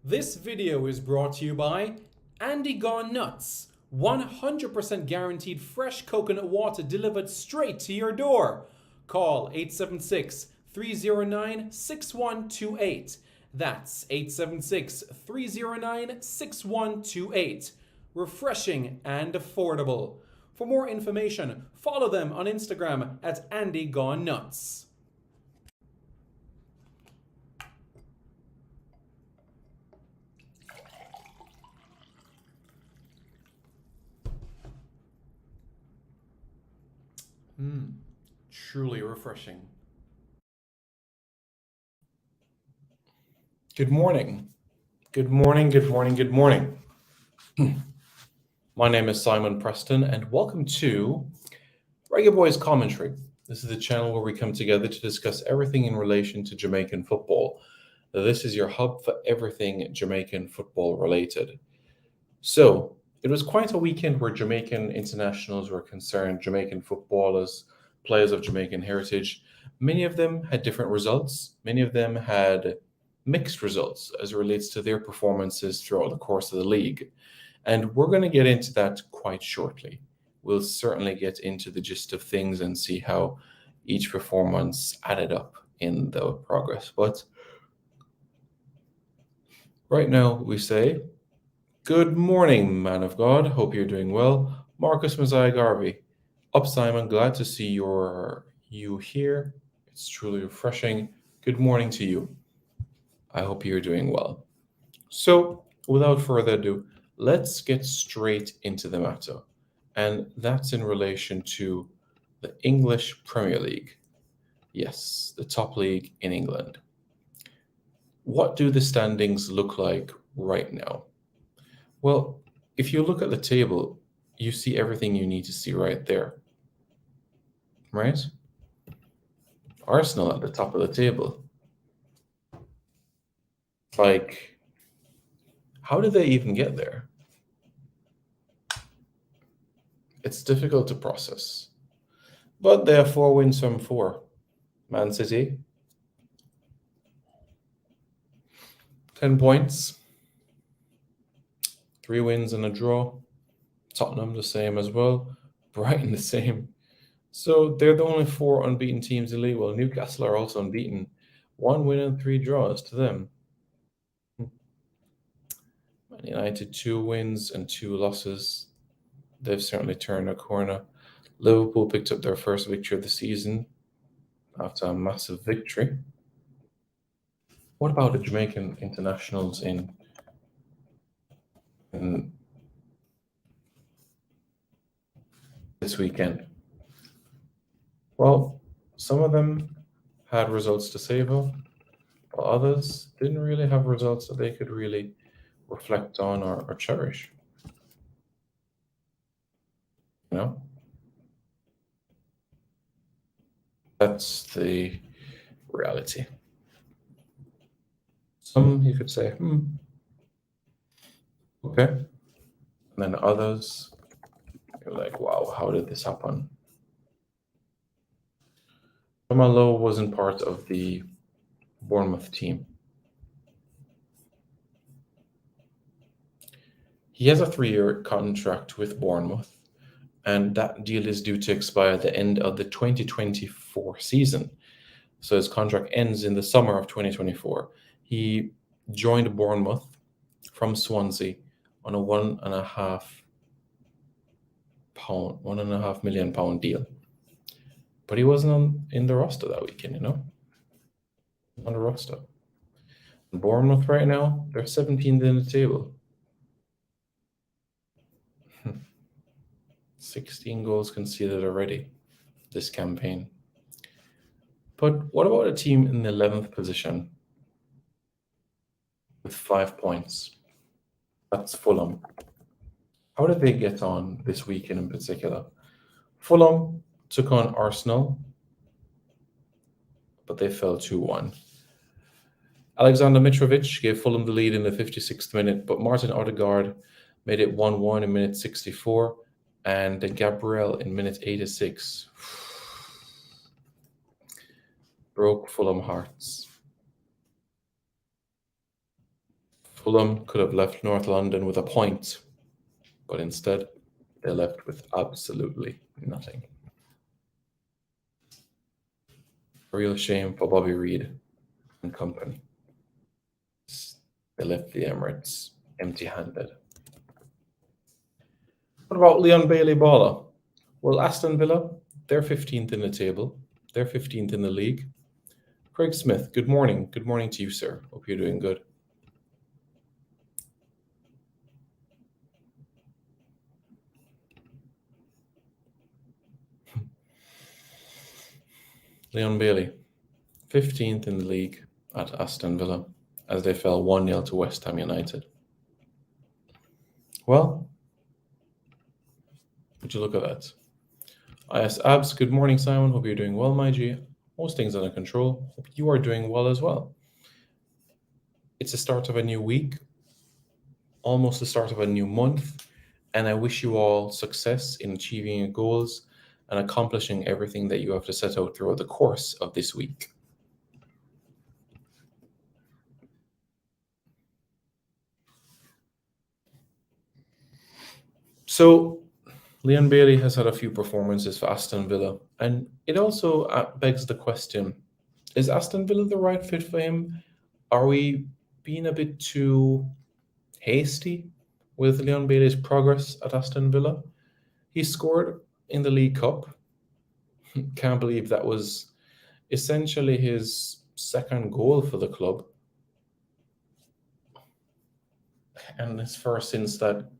This video is brought to you by Andy Gone Nuts. 100% guaranteed fresh coconut water delivered straight to your door. Call 876-309-6128. That's 876-309-6128. Refreshing and affordable. For more information, follow them on Instagram at Andy Gone Nuts. Truly refreshing. Good morning. Good morning, good morning, good morning. My name is Simon Preston, and welcome to Reggaeboyz Commentary. This is the channel where we come together to discuss everything in relation to Jamaican football. This is your hub for everything Jamaican football related. So, it was quite a weekend where Jamaican internationals were concerned, Jamaican footballers, players of Jamaican heritage. Many of them had different results. Many of them had mixed results as it relates to their performances throughout the course of the league. And we're going to get into that quite shortly. We'll certainly get into the gist of things and see how each performance added up in the progress. But right now we say, good morning, man of God. Hope you're doing well. Marcus Messiah Garvey. Up, Simon. Glad to see you here. It's truly refreshing. Good morning to you. I hope you're doing well. So, without further ado, let's get straight into the matter. And that's in relation to the English Premier League. Yes, the top league in England. What do the standings look like right now? Well, if you look at the table, you see everything you need to see right there. Right? Arsenal at the top of the table. Like, how did they even get there? It's difficult to process. But they have 4 wins from 4. Man City, 10 points. 3 wins and a draw. Tottenham the same as well. Brighton the same. So they're the only 4 unbeaten teams in the league. Well, Newcastle are also unbeaten. 1 win and 3 draws to them. Man United 2 wins and 2 losses. They've certainly turned a corner. Liverpool picked up their first victory of the season after a massive victory. What about the Jamaican internationals in this weekend? Well, some of them had results to savor, while others didn't really have results that they could really reflect on or cherish. You know? That's the reality. Some you could say, okay. And then others, you're like, wow, how did this happen? Lowe wasn't part of the Bournemouth team. He has a 3-year contract with Bournemouth, and that deal is due to expire at the end of the 2024 season. So his contract ends in the summer of 2024. He joined Bournemouth from Swansea on a £1.5 million deal. But he wasn't in the roster that weekend, on the roster. Bournemouth right now, they're 17th in the table. 16 goals conceded already this campaign. But what about a team in the 11th position with 5 points? That's Fulham. How did they get on this weekend in particular? Fulham took on Arsenal, but they fell 2-1. Alexander Mitrovic gave Fulham the lead in the 56th minute, but Martin Odegaard made it 1-1 in minute 64, and Gabriel in minute 86 broke Fulham hearts. Fulham could have left North London with a point, but instead they left with absolutely nothing. A real shame for Bobby Reid and company. They left the Emirates empty-handed. What about Leon Bailey Balla? Well, Aston Villa, they're 15th in the table. They're 15th in the league. Craig Smith, good morning. Good morning to you, sir. Hope you're doing good. Leon Bailey, 15th in the league at Aston Villa as they fell 1-0 to West Ham United. Well, would you look at that? IS Abs, good morning, Simon. Hope you're doing well, my G. Most things under control. Hope you are doing well as well. It's the start of a new week, almost the start of a new month, and I wish you all success in achieving your goals and accomplishing everything that you have to set out throughout the course of this week. So, Leon Bailey has had a few performances for Aston Villa, and it also begs the question, is Aston Villa the right fit for him? Are we being a bit too hasty with Leon Bailey's progress at Aston Villa? He scored in the League Cup. Can't believe that was essentially his second goal for the club, and his first since that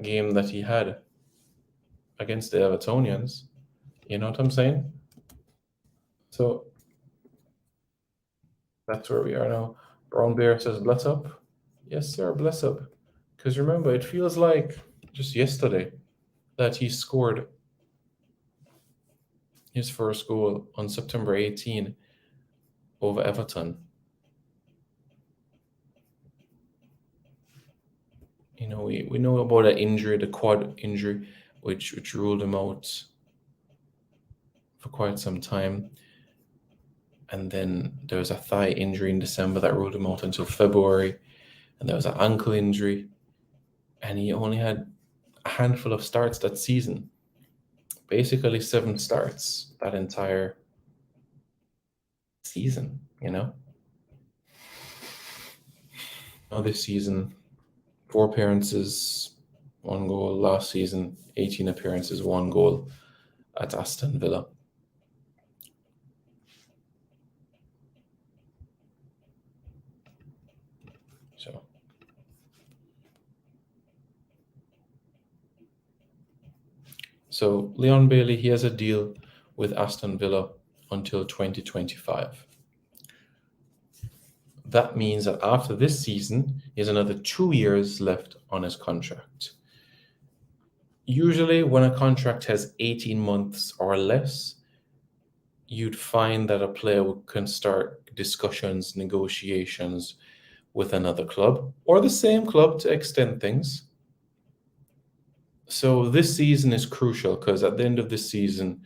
game that he had against the Evertonians. You know what I'm saying? So that's where we are now. Brown Bear says, bless up. Yes, sir, bless up. Because remember, it feels like just yesterday that he scored his first goal on September 18 over Everton. You know, we know about that injury, the quad injury, which ruled him out for quite some time. And then there was a thigh injury in December that ruled him out until February. And there was an ankle injury. And he only had a handful of starts that season. Basically 7 starts that entire season, you know? Now this season, 4 appearances, 1 goal. Last season, 18 appearances, 1 goal at Aston Villa. So Leon Bailey, he has a deal with Aston Villa until 2025. That means that after this season, he has another 2 years left on his contract. Usually when a contract has 18 months or less, you'd find that a player can start discussions, negotiations with another club or the same club to extend things. So this season is crucial because at the end of this season,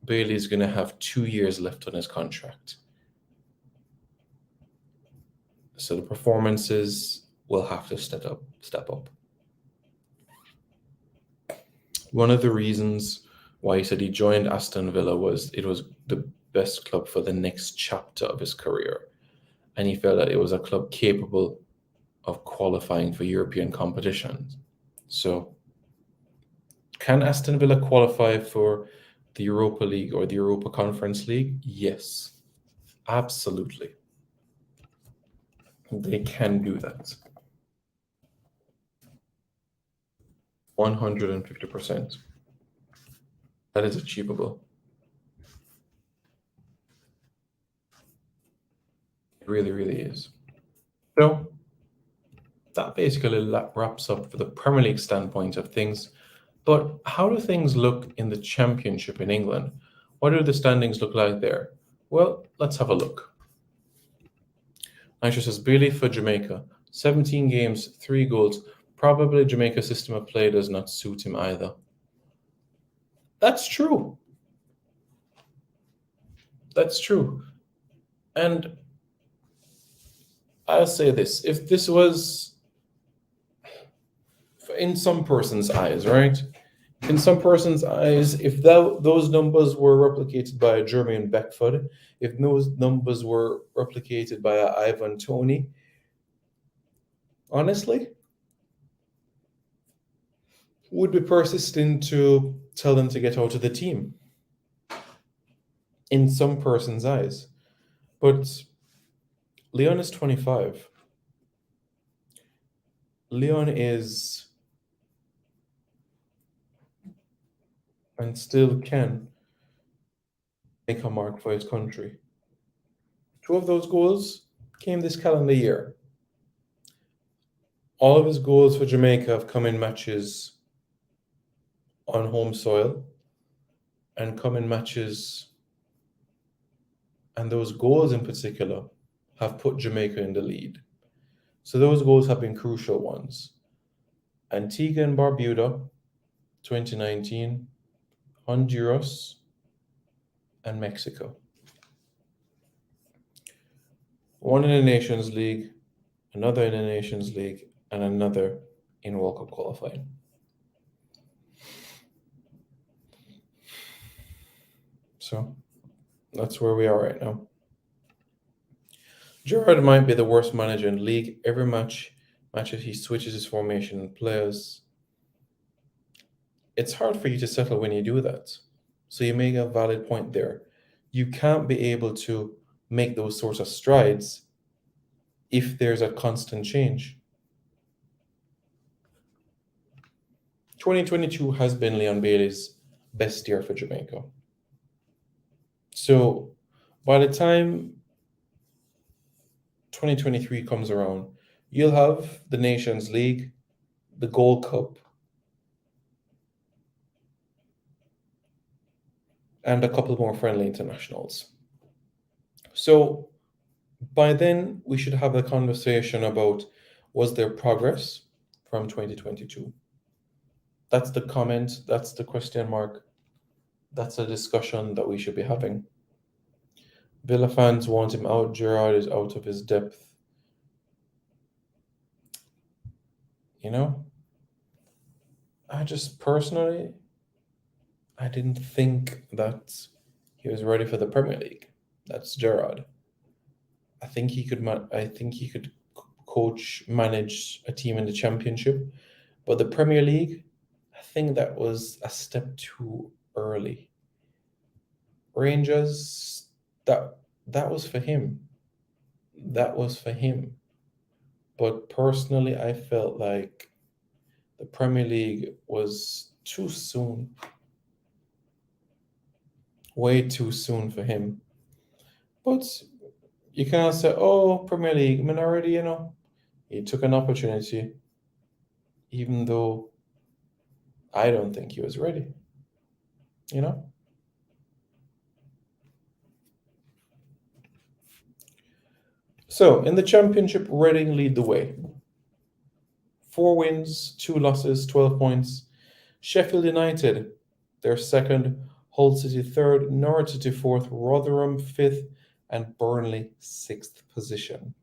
Bailey is going to have 2 years left on his contract. So the performances will have to step up. One of the reasons why he said he joined Aston Villa was it was the best club for the next chapter of his career. And he felt that it was a club capable of qualifying for European competitions. So can Aston Villa qualify for the Europa League or the Europa Conference League? Yes, absolutely. They can do that. 150%. That is achievable. It really, really is. So that basically wraps up for the Premier League standpoint of things. But how do things look in the Championship in England? What do the standings look like there? Well, let's have a look. Nitro says Bailey for Jamaica. 17 games, 3 goals. Probably Jamaica's system of play does not suit him either. That's true. That's true. And I'll say this: if this was in some person's eyes, right? In some person's eyes, if those numbers were replicated by a Jermaine Beckford, if those numbers were replicated by a Ivan Toney, honestly, would be persistent to tell them to get out of the team. In some person's eyes. But Leon is 25. Leon is and still can make a mark for his country. Two of those goals came this calendar year. All of his goals for Jamaica have come in matches on home soil and come in matches, and those goals in particular have put Jamaica in the lead. So those goals have been crucial ones. Antigua and Barbuda, 2019, Honduras, and Mexico. One in the Nations League, another in the Nations League, and another in World Cup qualifying. So that's where we are right now. Gerrard might be the worst manager in the league. Every match that he switches his formation and players, it's hard for you to settle when you do that. So you make a valid point there. You can't be able to make those sorts of strides if there's a constant change. 2022 has been Leon Bailey's best year for Jamaica. So by the time 2023 comes around, you'll have the Nations League, the Gold Cup, and a couple more friendly internationals. So by then, we should have a conversation about, was there progress from 2022? That's the comment, that's the question mark, that's a discussion that we should be having. Villa fans want him out. Gerrard is out of his depth. You know, I just personally, I didn't think that he was ready for the Premier League. That's Gerrard. I think he could. I think he could coach, manage a team in the Championship, but the Premier League, I think that was a step too early. Rangers, that was for him. That was for him. But personally, I felt like the Premier League was too soon. Way too soon for him. But you cannot say, oh, Premier League, minority, he took an opportunity, even though I don't think he was ready, So in the Championship, Reading lead the way. 4 wins, 2 losses, 12 points. Sheffield United, they're second. Hull City third. Norwich City fourth. Rotherham fifth. And Burnley 6th position.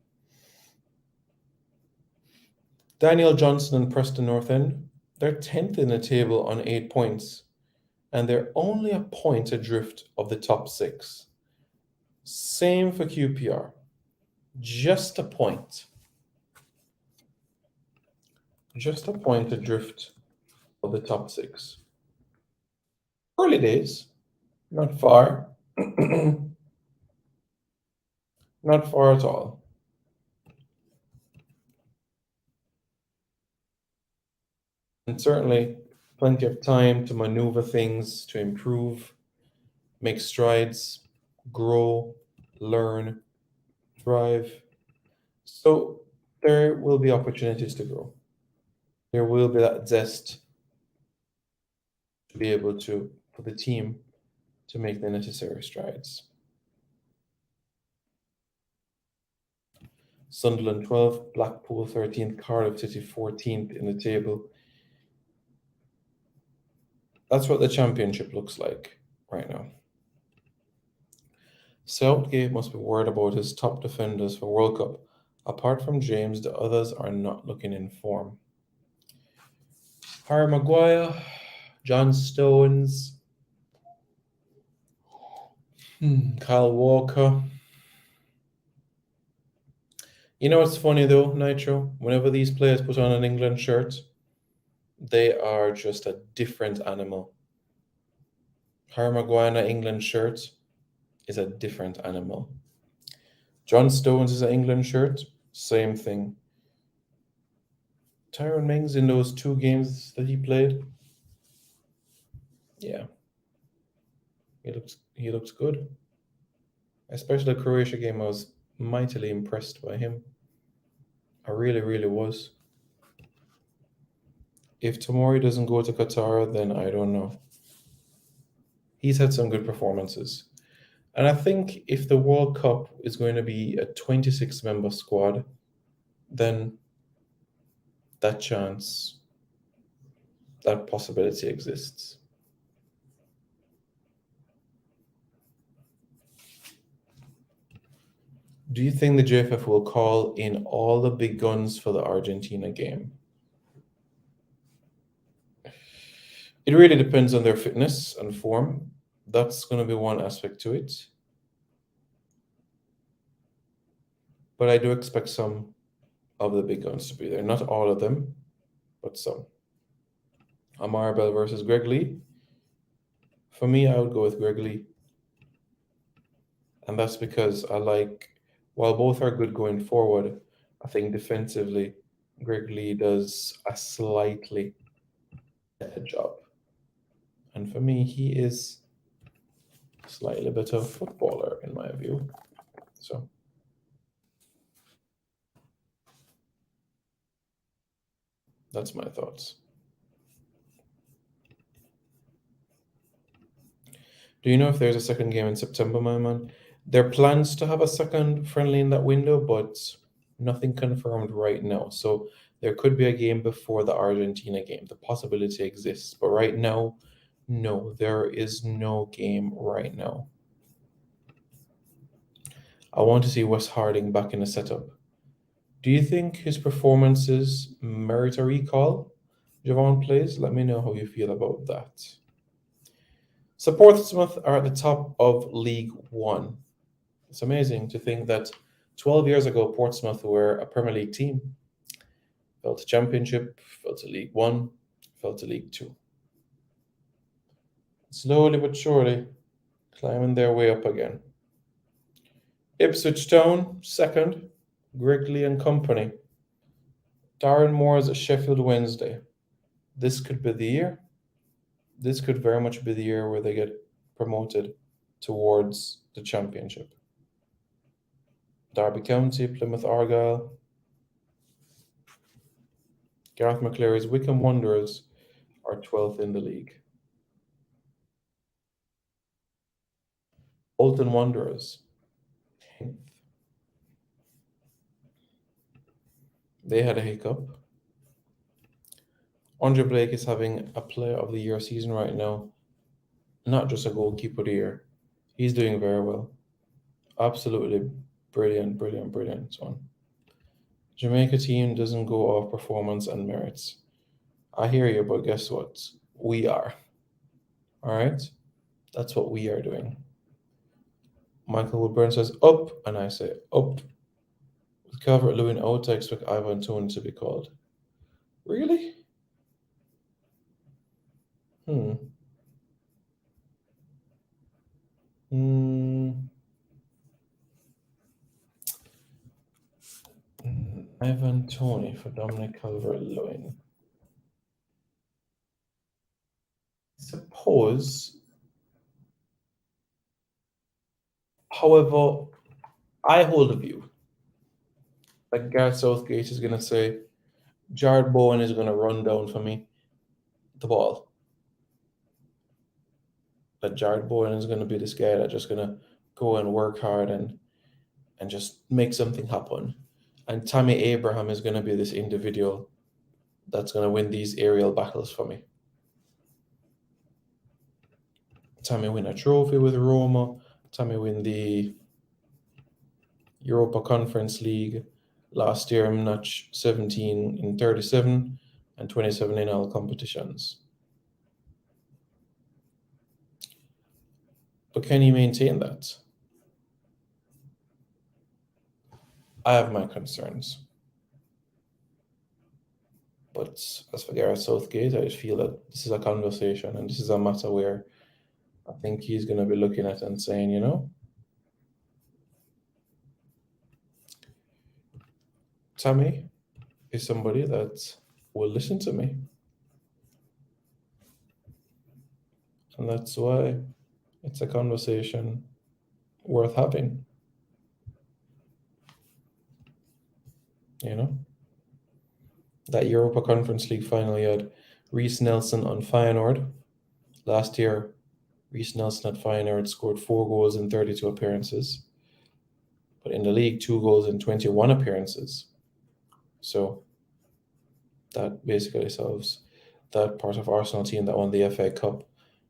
Daniel Johnson and Preston North End, they're 10th in the table on 8 points. And they're only a point adrift of the top 6. Same for QPR. Just a point. Just a point adrift of the top 6. Early days, not far. Not far at all. And certainly plenty of time to maneuver things, to improve, make strides, grow, learn, thrive. So there will be opportunities to grow. There will be that zest to be able to, for the team, to make the necessary strides. Sunderland 12th, Blackpool 13th, Cardiff City 14th in the table. That's what the Championship looks like right now. Southgate must be worried about his top defenders for World Cup. Apart from James, the others are not looking in form. Harry Maguire, John Stones, Kyle Walker. You know what's funny though, Nitro? Whenever these players put on an England shirt, they are just a different animal. Harry Maguire in an England shirt is a different animal. John Stones is an England shirt, same thing. Tyrone Mings in those 2 games that he played, yeah, he looks good. Especially the Croatia game, I was mightily impressed by him. I really, really was. If Tomori doesn't go to Qatar, then I don't know. He's had some good performances. And I think if the World Cup is going to be a 26-member squad, then that chance, that possibility exists. Do you think the JFF will call in all the big guns for the Argentina game? It really depends on their fitness and form. That's going to be one aspect to it. But I do expect some of the big guns to be there. Not all of them, but some. Amar Bell versus Greg Lee. For me, I would go with Greg Lee. And that's because while both are good going forward, I think defensively, Greg Lee does a slightly better job. And for me, he is a slightly better footballer, in my view. So, that's my thoughts. Do you know if there's a second game in September, my man? There are plans to have a second friendly in that window, but nothing confirmed right now. So there could be a game before the Argentina game. The possibility exists. But right now, no, there is no game right now. I want to see Wes Harding back in the setup. Do you think his performances merit a recall? Javon plays. Let me know how you feel about that. So Portsmouth are at the top of League One. It's amazing to think that 12 years ago, Portsmouth were a Premier League team. Fell to Championship, fell to League One, fell to League Two. Slowly but surely, climbing their way up again. Ipswich Town, second. Grigley and Company. Darren Moore's Sheffield Wednesday. This could be the year. This could very much be the year where they get promoted towards the Championship. Derby County, Plymouth Argyle. Gareth McCleary's Wycombe Wanderers are 12th in the league. Alton Wanderers, 10th. They had a hiccup. Andre Blake is having a Player of the Year season right now. Not just a goalkeeper of the year. He's doing very well. Absolutely brilliant one. Jamaica team doesn't go off performance and merits. I hear you, but guess what? We are. All right? That's what we are doing. Michael Woodburn says up, and I say up. With Calvert-Lewin out, I expect Ivan Toney to be called. Really? Ivan Toney for Dominic Calvert-Lewin. Suppose. However, I hold a view that Gareth Southgate is going to say, Jared Bowen is going to run down for me the ball. That Jared Bowen is going to be this guy that's just going to go and work hard and just make something happen. And Tammy Abraham is going to be this individual that's going to win these aerial battles for me. Tammy win a trophy with Roma. Tammy win the Europa Conference League. Last year, him notch 17 in 37 and 27 in all competitions. But can he maintain that? I have my concerns. But as for Gareth Southgate, I just feel that this is a conversation and this is a matter where I think he's going to be looking at and saying, you know, Tammy is somebody that will listen to me. And that's why it's a conversation worth having. You know? That Europa Conference League final, you had Reece Nelson on Feyenoord. Last year, Reece Nelson at Feyenoord scored 4 goals in 32 appearances. But in the league, 2 goals in 21 appearances. So that basically solves that part of Arsenal team that won the FA Cup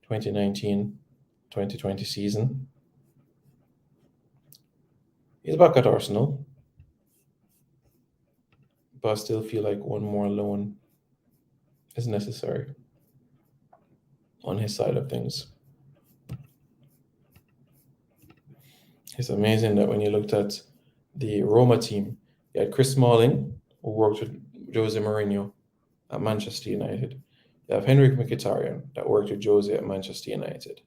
2019-2020 season. He's back at Arsenal, but I still feel like one more loan is necessary on his side of things. It's amazing that when you looked at the Roma team, you had Chris Smalling, who worked with Jose Mourinho at Manchester United. You have Henrik Mkhitaryan, that worked with Jose at Manchester United.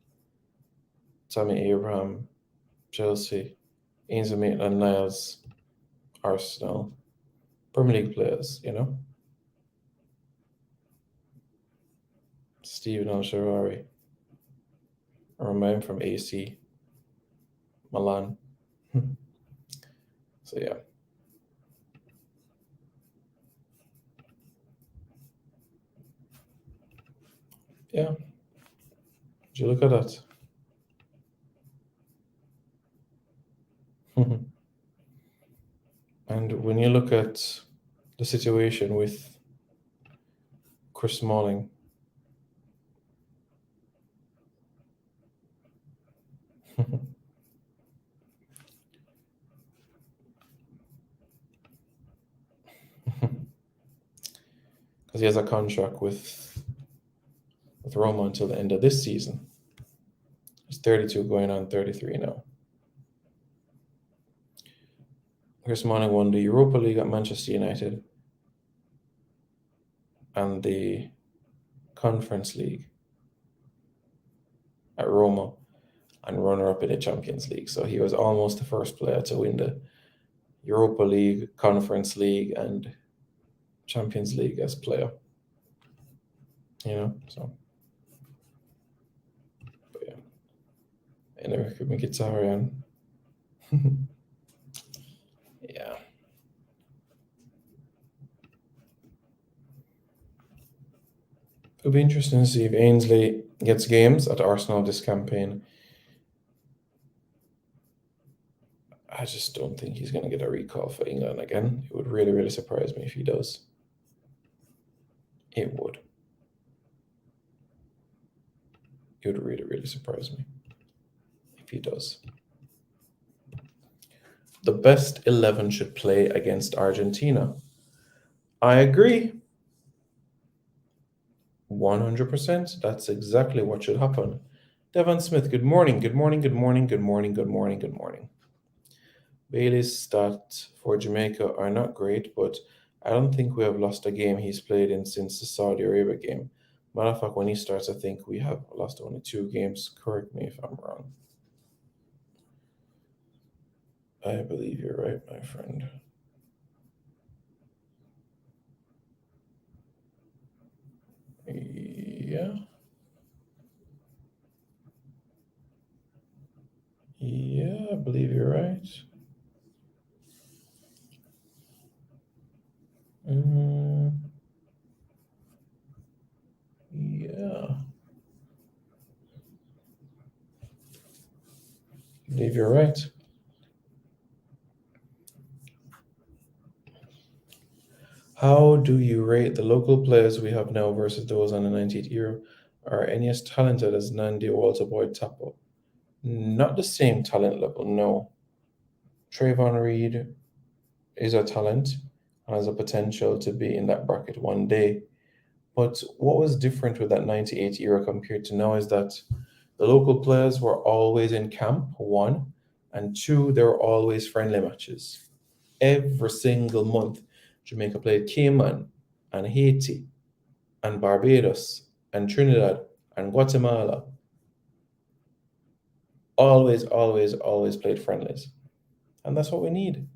Tammy Abraham, Chelsea. Ainsley Maitland-Niles, Arsenal. Premier League players, you know? Steven El-Shaarawy. I remember him from AC Milan. So yeah. Yeah. Did you look at that? And when you look at the situation with Chris Smalling, because he has a contract with Roma until the end of this season. He's 32 going on 33 now. Chris Smalling won the Europa League at Manchester United and the Conference League at Roma and runner-up in the Champions League. So he was almost the first player to win the Europa League, Conference League, and Champions League as player. You know, so. But yeah. And then we could make it Mkhitaryan. Yeah. It'll be interesting to see if Ainsley gets games at Arsenal this campaign. I just don't think he's going to get a recall for England again. It would really, really surprise me if he does. It would. It would really, really surprise me if he does. The best 11 should play against Argentina. I agree. 100%. That's exactly what should happen. Devon Smith, good morning. Good morning, good morning, good morning, good morning, good morning. Bailey's stats for Jamaica are not great, but I don't think we have lost a game he's played in since the Saudi Arabia game. Matter of fact, when he starts, I think we have lost only 2 games. Correct me if I'm wrong. I believe you're right, my friend. Yeah. Yeah, I believe you're right. Yeah. I believe you're right. How do you rate the local players we have now versus those on the 98 era? Are any as talented as Nandi or Walter Boyd Tappo? Not the same talent level, no. Trayvon Reed is a talent and has a potential to be in that bracket one day. But what was different with that 98 era compared to now is that the local players were always in camp, one, and two, there were always friendly matches. Every single month, Jamaica played Cayman and Haiti and Barbados and Trinidad and Guatemala. Always, always, always played friendlies. And that's what we need.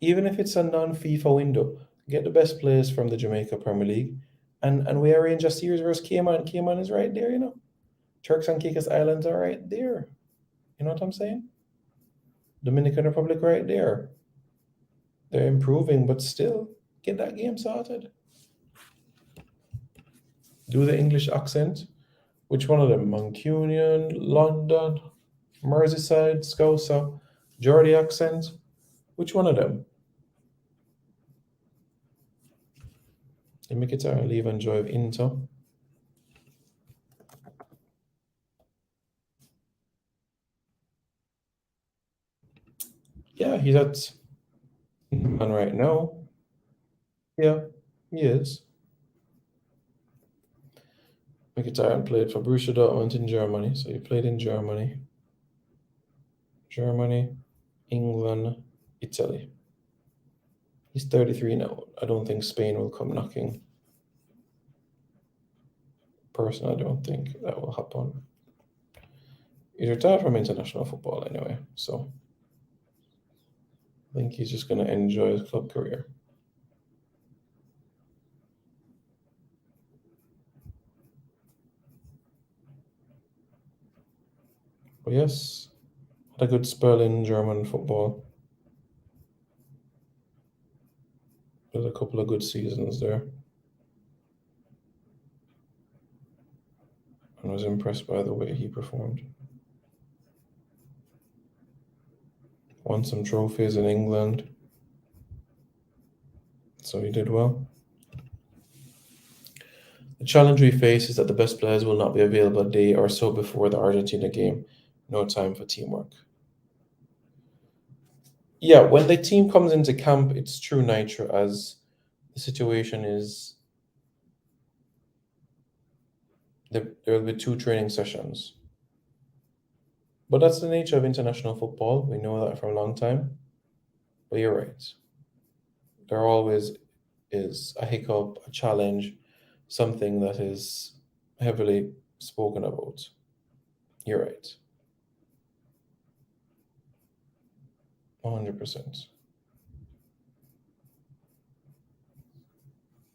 Even if it's a non-FIFA window, get the best players from the Jamaica Premier League, and we arrange a series versus Cayman. Cayman is right there, you know. Turks and Caicos Islands are right there. You know what I'm saying? Dominican Republic right there. They're improving, but still, get that game sorted. Do the English accent. Which one of them? Mancunian, London, Merseyside, Scouser, Geordie accent. Which one of them? Let me guitar and leave and drive into. Yeah, he's at man right now. Yeah, he is. Mkhitaryan played for Borussia Dortmund in Germany, so he played in Germany, England, Italy. He's 33 now. I don't think Spain will come knocking. Personally, I don't think that will happen. He's retired from international football anyway, so I think he's just going to enjoy his club career. But yes, had a good spell in German football. There's a couple of good seasons there. And was impressed by the way he performed. Won some trophies in England. So he did well. The challenge we face is that the best players will not be available a day or so before the Argentina game. No time for teamwork. Yeah, when the team comes into camp, it's true nature as the situation is there will be 2 training sessions. But that's the nature of international football. We know that for a long time. But you're right. There always is a hiccup, a challenge, something that is heavily spoken about. You're right. 100%.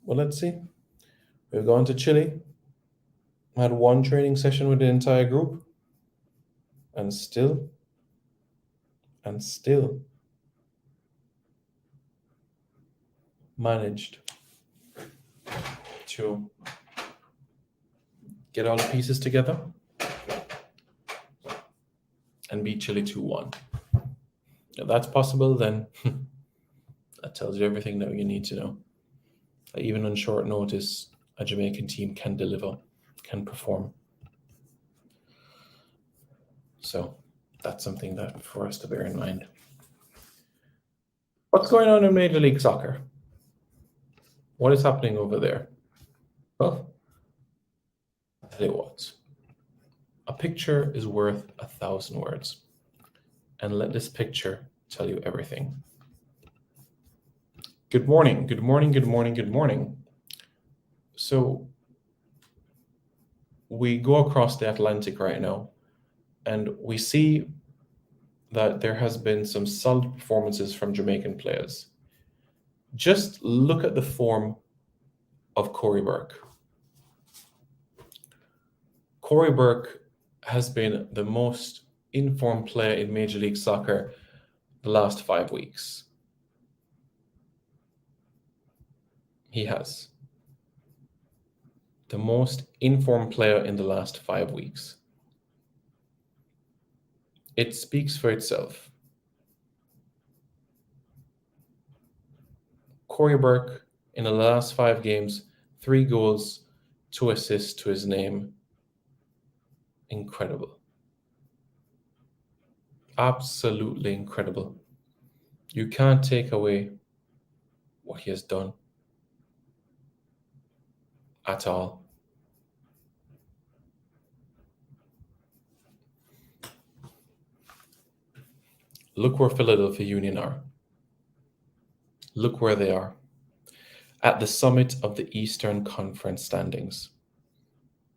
Well, let's see. We've gone to Chile, had 1 training session with the entire group, and still managed to get all the pieces together and beat Chile 2-1. If that's possible, then that tells you everything that you need to know. Even on short notice, a Jamaican team can deliver, can perform. So that's something that for us to bear in mind. What's going on in Major League Soccer? What is happening over there? Well, I'll tell you what. A picture is worth 1,000 words. And let this picture tell you everything. Good morning, good morning, good morning, good morning. So we go across the Atlantic right now, and we see that there has been some solid performances from Jamaican players. Just look at the form of Corey Burke. Corey Burke has been the most informed player in Major League Soccer the last 5 weeks. He has. The most informed player in the last 5 weeks. It speaks for itself. Corey Burke, in the last 5 games, 3 goals, 2 assists to his name. Incredible. Absolutely incredible. You can't take away what he has done at all. Look where Philadelphia Union are. Look where they are. At the summit of the Eastern Conference standings.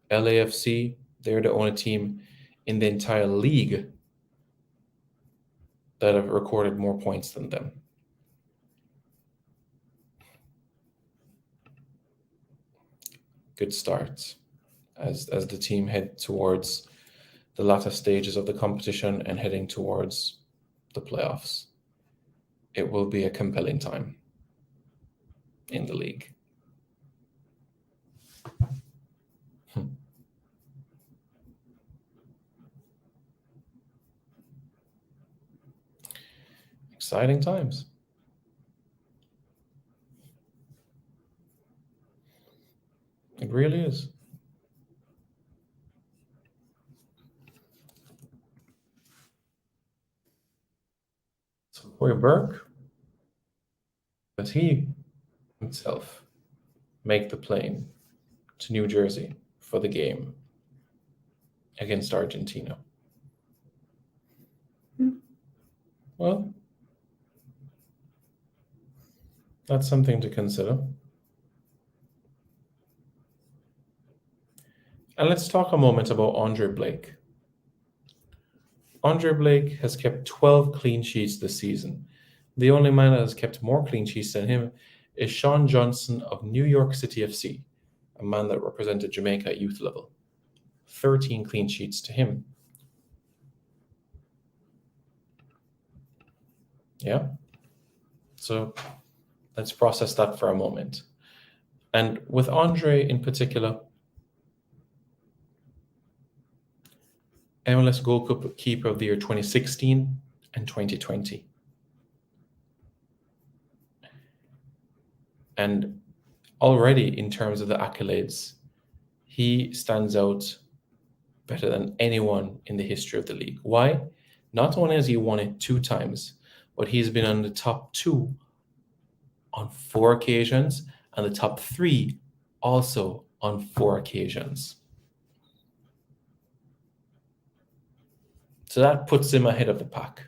LAFC, they're the only team in the entire league that have recorded more points than them. Good start as the team head towards the latter stages of the competition and heading towards the playoffs. It will be a compelling time in the league. Exciting times. It really is. So Corey Burke, does he himself make the plane to New Jersey for the game against Argentina? Well, that's something to consider. And let's talk a moment about Andre Blake. Andre Blake has kept 12 clean sheets this season. The only man that has kept more clean sheets than him is Sean Johnson of New York City FC, a man that represented Jamaica at youth level. 13 clean sheets to him. Yeah? So let's process that for a moment. And with Andre in particular, MLS goalkeeper of the year 2016 and 2020. And already in terms of the accolades, he stands out better than anyone in the history of the league. Why? Not only has he won it 2 times, but he's been on the top 2 on 4 occasions and the top 3 also on 4 occasions. So that puts him ahead of the pack.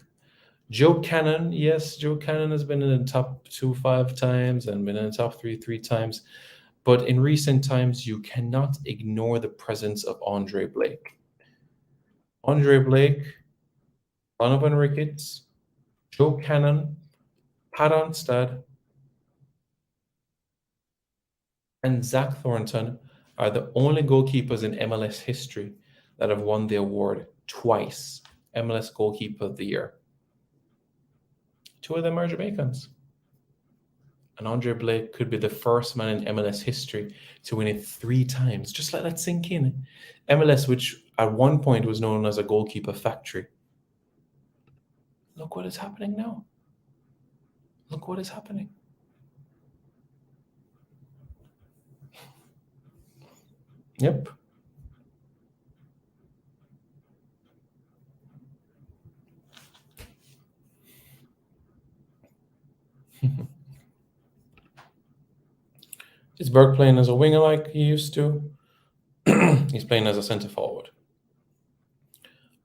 Joe Cannon, yes, Joe Cannon has been in the top 2 5 times and been in the top 3 times. But in recent times, you cannot ignore the presence of Andre Blake. Andre Blake, Donovan Ricketts, Joe Cannon, Pat Onstad, and Zach Thornton are the only goalkeepers in MLS history that have won the award twice, MLS Goalkeeper of the Year. 2 of them are Jamaicans. And Andre Blake could be the first man in MLS history to win it 3 times. Just let that sink in. MLS, which at one point was known as a goalkeeper factory. Look what is happening now. Look what is happening. Yep. Is Burke playing as a winger like he used to? He's playing as a centre forward.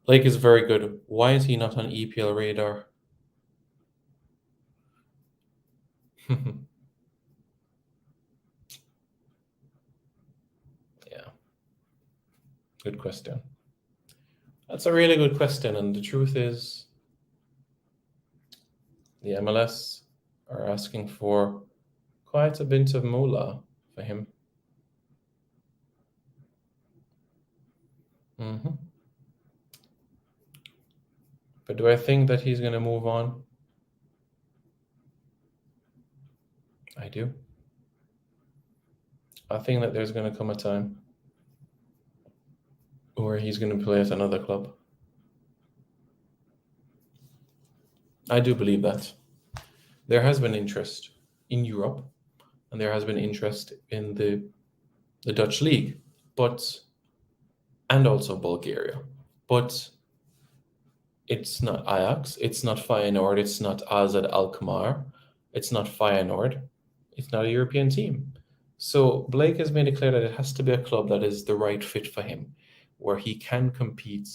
Blake is very good. Why is he not on EPL radar? Yeah. Good question. That's a really good question. And the truth is, the MLS are asking for quite a bit of moolah for him. But do I think that he's going to move on? I do. I think that there's going to come a time where he's going to play at another club. I do believe that. There has been interest in Europe, and there has been interest in the Dutch league, and also Bulgaria. But it's not Ajax, it's not Feyenoord, it's not AZ Alkmaar, it's not Feyenoord, It's not a European team. So Blake has made it clear that it has to be a club that is the right fit for him, where he can compete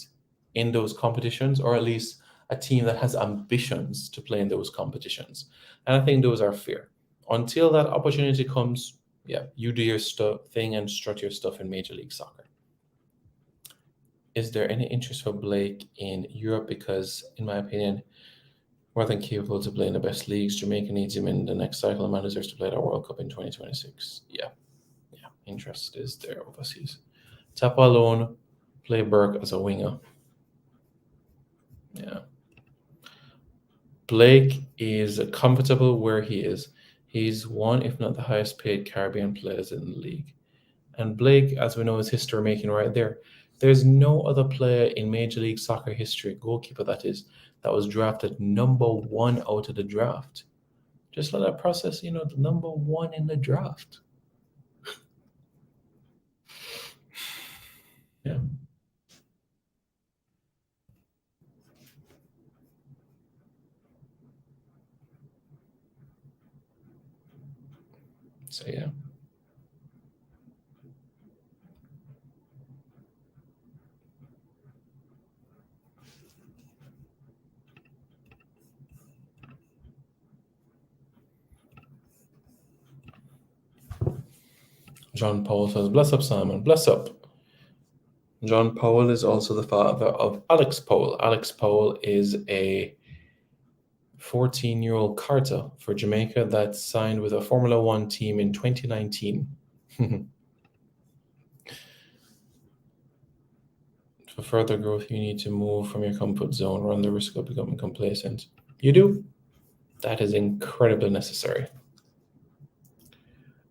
in those competitions, or at least a team that has ambitions to play in those competitions. And I think those are fair. Until that opportunity comes, yeah, you do your thing and strut your stuff in Major League Soccer. Is there any interest for Blake in Europe? Because, in my opinion, more than capable to play in the best leagues. Jamaica needs him in the next cycle, and man deserves to play at our World Cup in 2026. Yeah, interest is there overseas. Tapa alone, play Burke as a winger. Yeah. Blake is comfortable where he is. He's one, if not the highest paid Caribbean players in the league. And Blake, as we know, is history making right there. There's no other player in Major League Soccer history, goalkeeper that is, that was drafted number one out of the draft. Just let that process, the number one in the draft. Yeah. So, yeah. John Powell says, bless up, Simon. Bless up. John Powell is also the father of Alex Powell. Alex Powell is a 14-year-old Carter for Jamaica that signed with a Formula One team in 2019. For further growth, you need to move from your comfort zone, run the risk of becoming complacent. You do. That is incredibly necessary.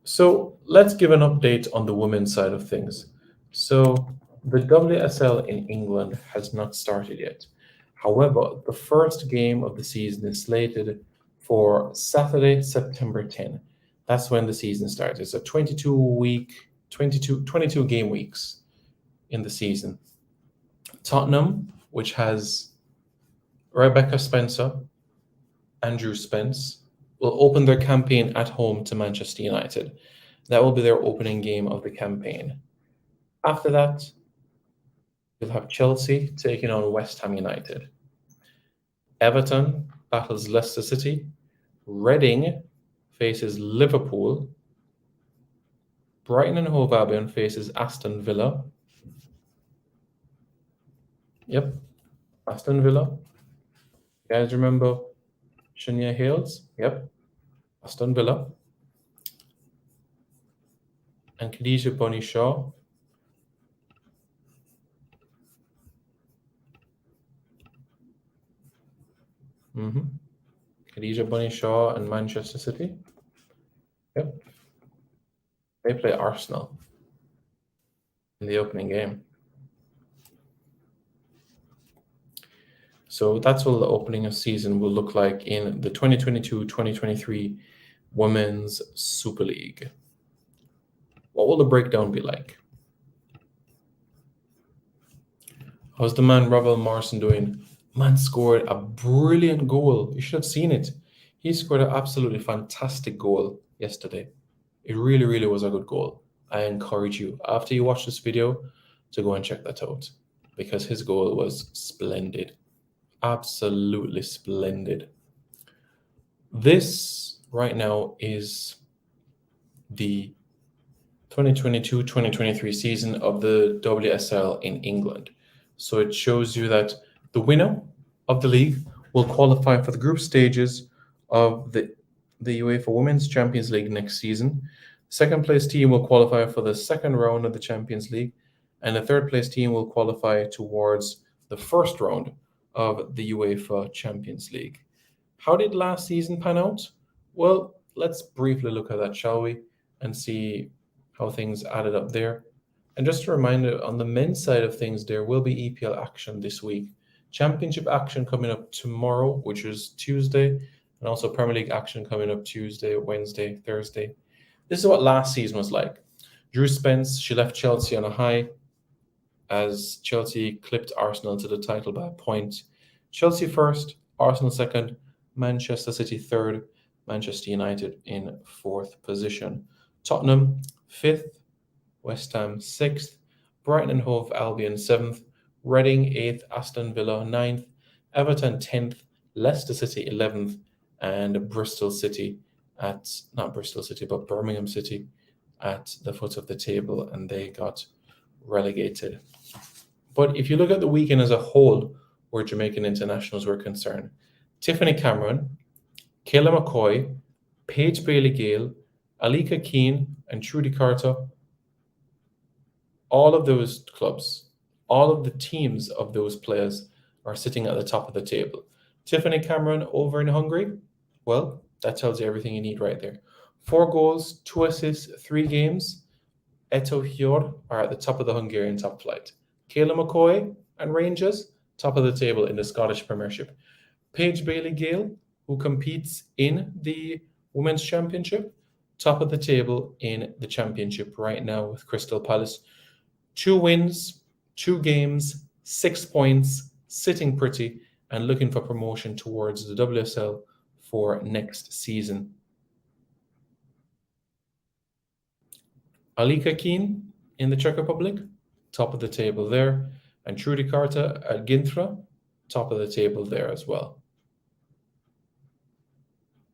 So let's give an update on the women's side of things. So the WSL in England has not started yet. However, the first game of the season is slated for Saturday, September 10. That's when the season starts. It's a 22 game weeks in the season. Tottenham, which has Rebecca Spencer, Andrew Spence, will open their campaign at home to Manchester United. That will be their opening game of the campaign. After that, you'll have Chelsea taking on West Ham United. Everton battles Leicester City. Reading faces Liverpool. Brighton and Hove Albion faces Aston Villa. Yep, Aston Villa. You guys remember Shania Hales? Yep, Aston Villa. And Khadija Bunny Shaw. Khadija Bunny Shaw and Manchester City. Yep. They play Arsenal in the opening game. So that's what the opening of season will look like in the 2022-2023 Women's Super League. What will the breakdown be like? How's the man Ravel Morrison doing? Man scored a brilliant goal. You should have seen it. He scored an absolutely fantastic goal yesterday. It really, really was a good goal. I encourage you, after you watch this video, to go and check that out, because his goal was splendid. Absolutely splendid. This right now is the 2022-2023 season of the WSL in England. So it shows you that the winner of the league will qualify for the group stages of the UEFA Women's Champions League next season. Second place team will qualify for the second round of the Champions League, and the third place team will qualify towards the first round of the UEFA Champions League. How did last season pan out? Well, let's briefly look at that, shall we, and see how things added up there. And just a reminder, on the men's side of things, there will be EPL action this week. Championship action coming up tomorrow, which is Tuesday, and also Premier League action coming up Tuesday, Wednesday, Thursday. This is what last season was like. Drew Spence, she left Chelsea on a high as Chelsea clipped Arsenal to the title by a point. Chelsea first, Arsenal second, Manchester City third, Manchester United in fourth position. Tottenham fifth, West Ham sixth, Brighton and Hove Albion seventh, Reading eighth, Aston Villa ninth, Everton 10th, Leicester City 11th, and Bristol City at, not Bristol City, but Birmingham City at the foot of the table, and they got relegated. But if you look at the weekend as a whole, where Jamaican internationals were concerned, Tiffany Cameron, Kayla McCoy, Paige Bailey-Gale, Alika Keane, and Trudy Carter, all of those clubs, all of the teams of those players are sitting at the top of the table. Tiffany Cameron over in Hungary, well, that tells you everything you need right there. 4 goals, 2 assists, 3 games. Eto Hjord are at the top of the Hungarian top flight. Kayla McCoy and Rangers, top of the table in the Scottish Premiership. Paige Bailey-Gale, who competes in the Women's Championship, top of the table in the Championship right now with Crystal Palace. 2 wins, 2 games, 6 points, sitting pretty and looking for promotion towards the WSL for next season. Alika Keane in the Czech Republic, top of the table there. And Trudy Carter at Ginthra, top of the table there as well.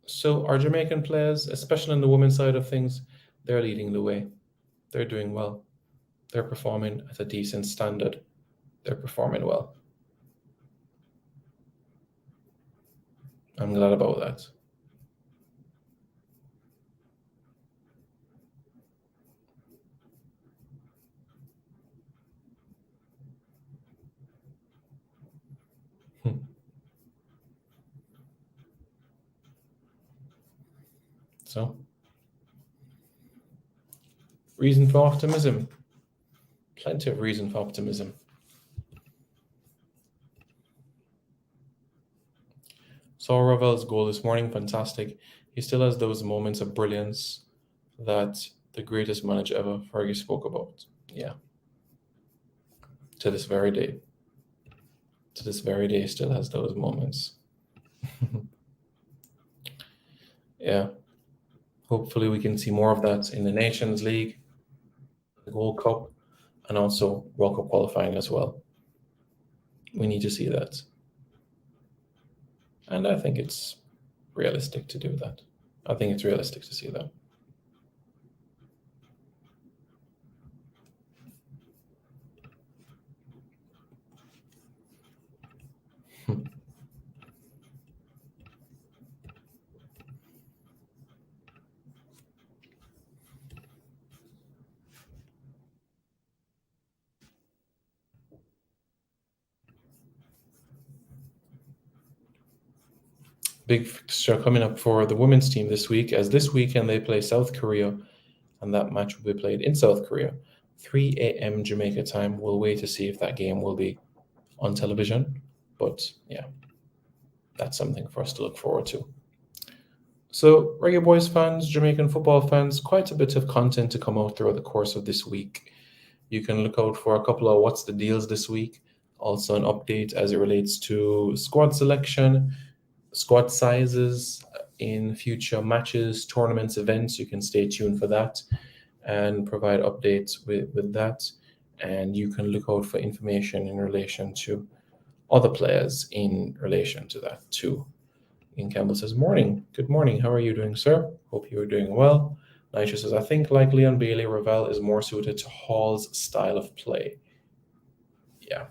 So our Jamaican players, especially on the women's side of things, they're leading the way. They're doing well. They're performing at a decent standard. They're performing well. I'm glad about that. So, reason for optimism. Plenty of reason for optimism. Saw Ravel's goal this morning, fantastic. He still has those moments of brilliance that the greatest manager ever, Fergie, spoke about. Yeah. To this very day. To this very day, still has those moments. Yeah. Hopefully we can see more of that in the Nations League, the Gold Cup, and also World Cup qualifying as well. We need to see that. And I think it's realistic to do that. I think it's realistic to see that. Big fixture coming up for the women's team this week, as this weekend they play South Korea, and that match will be played in South Korea, 3 a.m. Jamaica time. We'll wait to see if that game will be on television, but yeah, that's something for us to look forward to. So, Reggaeboyz fans, Jamaican football fans, quite a bit of content to come out throughout the course of this week. You can look out for a couple of what's the deals this week, also an update as it relates to squad selection, squad sizes in future matches, tournaments, events. You can stay tuned for that and provide updates with that. And you can look out for information in relation to other players in relation to that too. Ian Campbell says, morning. Good morning. How are you doing, sir? Hope you are doing well. Nigel says, I think like Leon Bailey, Ravel is more suited to Hall's style of play. Yeah.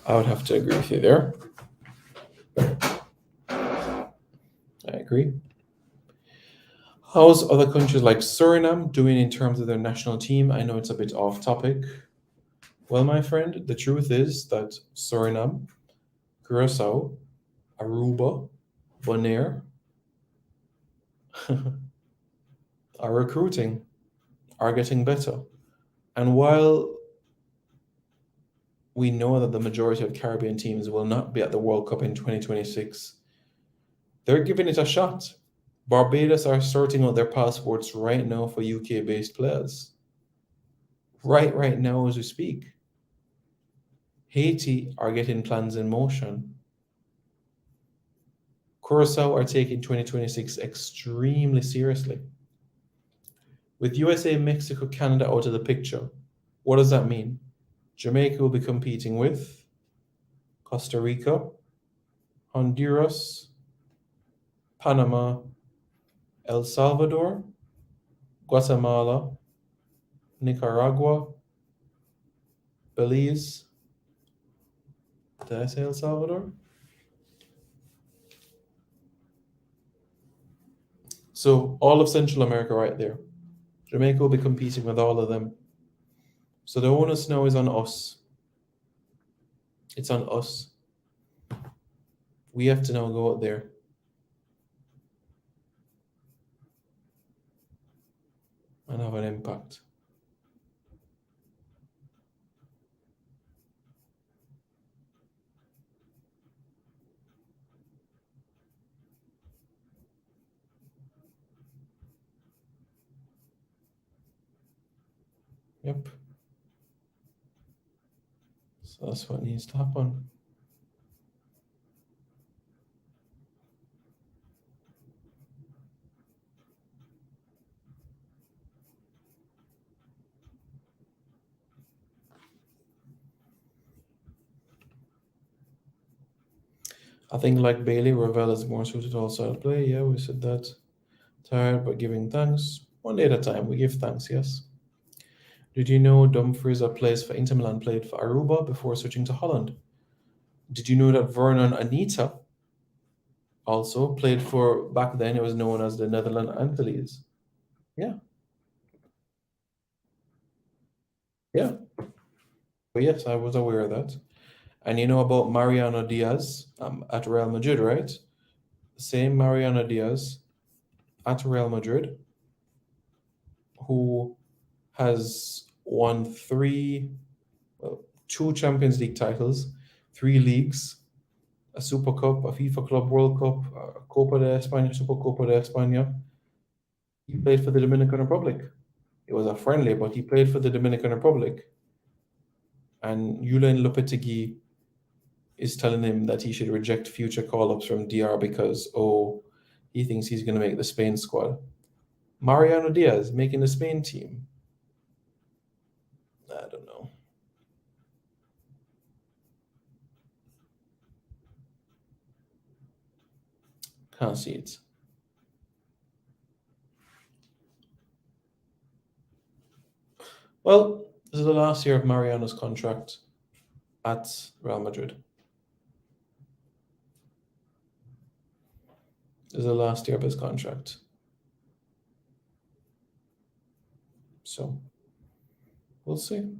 I would have to agree with you there. I agree. How's other countries like Suriname doing in terms of their national team? I know it's a bit off topic. Well, my friend, the truth is that Suriname, Curacao, Aruba, Bonaire are recruiting, are getting better. And while we know that the majority of Caribbean teams will not be at the World Cup in 2026, they're giving it a shot. Barbados are sorting out their passports right now for UK-based players. Right now as we speak. Haiti are getting plans in motion. Curacao are taking 2026 extremely seriously. With USA, Mexico, Canada out of the picture, what does that mean? Jamaica will be competing with Costa Rica, Honduras, Panama, El Salvador, Guatemala, Nicaragua, Belize. Did I say El Salvador? So all of Central America right there. Jamaica will be competing with all of them. So the onus now is on us. It's on us. We have to now go out there and have an impact. Yep. So that's what needs to happen. I think like Bailey, Ravel is more suited to all-style play. Yeah, we said that. Tired but giving thanks. One day at a time, we give thanks, yes. Did you know Dumfries, that plays for Inter Milan, played for Aruba before switching to Holland? Did you know that Vernon Anita also played for, back then it was known as the Netherlands Antilles? Yeah. Yeah. But yes, I was aware of that. And you know about Mariano Diaz at Real Madrid, right? Same Mariano Diaz at Real Madrid, who has won two Champions League titles, 3 leagues, a Super Cup, a FIFA Club World Cup, a Copa de España, Super Copa de España. He played for the Dominican Republic. It was a friendly, but he played for the Dominican Republic. And Julen Lopetegui is telling him that he should reject future call-ups from DR because, he thinks he's going to make the Spain squad. Mariano Diaz making the Spain team. I don't know. Can't see it. Well, this is the last year of Mariano's contract at Real Madrid. This is the last year of his contract. So we'll see.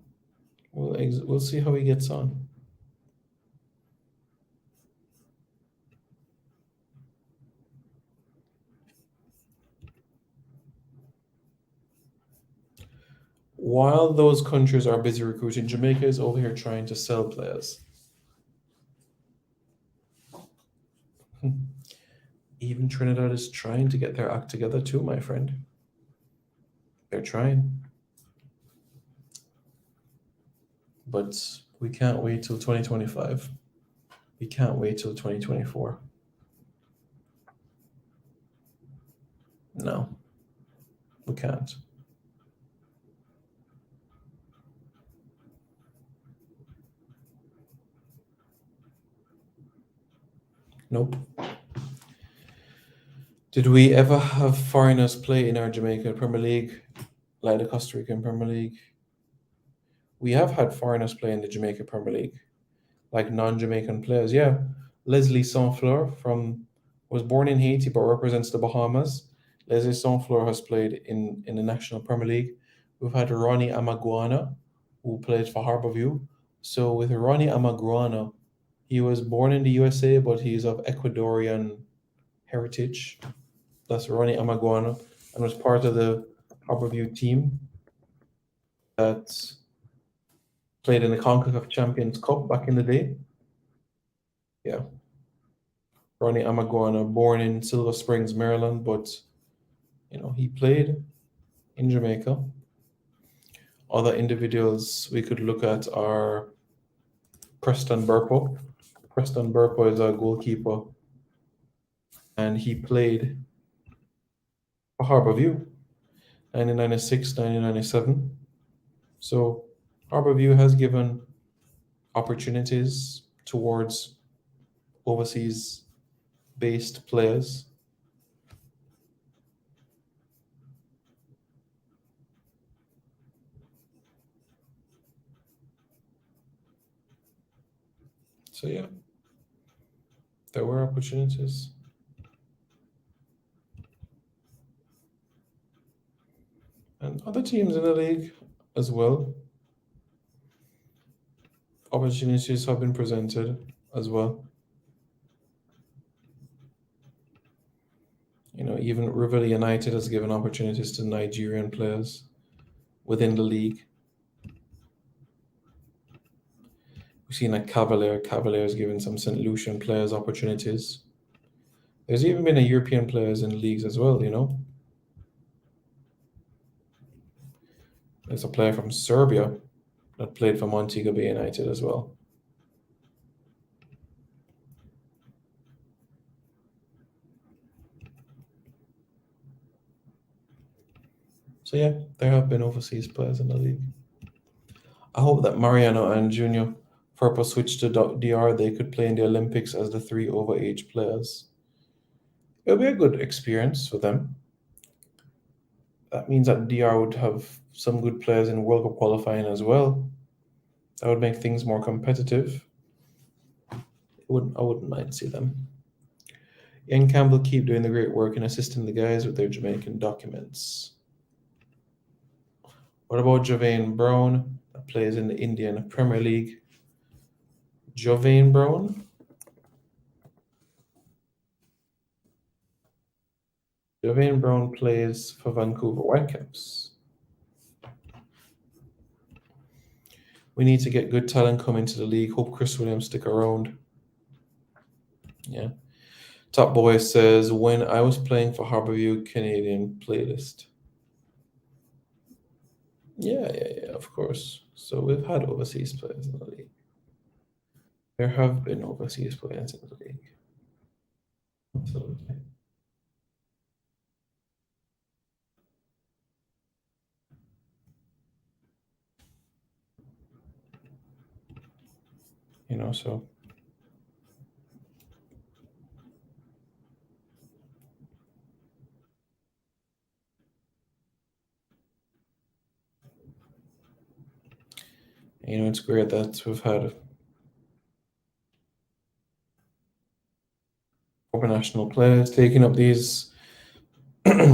We'll see how he gets on. While those countries are busy recruiting, Jamaica is over here trying to sell players. Even Trinidad is trying to get their act together too, my friend. They're trying. But we can't wait till 2025. We can't wait till 2024. No, we can't. Nope. Did we ever have foreigners play in our Jamaican Premier League, like the Costa Rican Premier League? We have had foreigners play in the Jamaica Premier League, like non-Jamaican players. Yeah, Leslie Sansfleur was born in Haiti but represents the Bahamas. Leslie Sansfleur has played in the National Premier League. We've had Ronnie Amaguana, who played for Harborview. So with Ronnie Amaguana, he was born in the USA, but he's of Ecuadorian heritage. That's Ronnie Amaguana, and was part of the Harborview team that played in the CONCACAF Champions Cup back in the day. Yeah. Ronnie Amaguana, born in Silver Springs, Maryland, but he played in Jamaica. Other individuals we could look at are Preston Burpo. Preston Burpo is a goalkeeper and he played for Harborview 1996, 1997. So Harborview has given opportunities towards overseas based players. So yeah, there were opportunities. And other teams in the league as well. Opportunities have been presented as well. Even Rivers United has given opportunities to Nigerian players within the league. We've seen a Cavaliers giving some St. Lucian players opportunities. There's even been a European players in leagues as well. There's a player from Serbia that played for Montego Bay United as well. So yeah, there have been overseas players in the league. I hope that Mariano and Junior Firpo switch to DR. They could play in the Olympics as the 3 overage players. It'll be a good experience for them. That means that DR would have some good players in World Cup qualifying as well. That would make things more competitive. I wouldn't mind see them. Ian Campbell keep doing the great work and assisting the guys with their Jamaican documents. What about Javain Brown, that plays in the Indian Premier League? Javain Brown? Javain Brown plays for Vancouver Whitecaps. We need to get good talent coming to the league. Hope Chris Williams stick around. Yeah. Top Boy says, when I was playing for Harborview Canadian playlist. Yeah, of course. So we've had overseas players in the league. There have been overseas players in the league. Absolutely. So it's great that we've had national players taking up these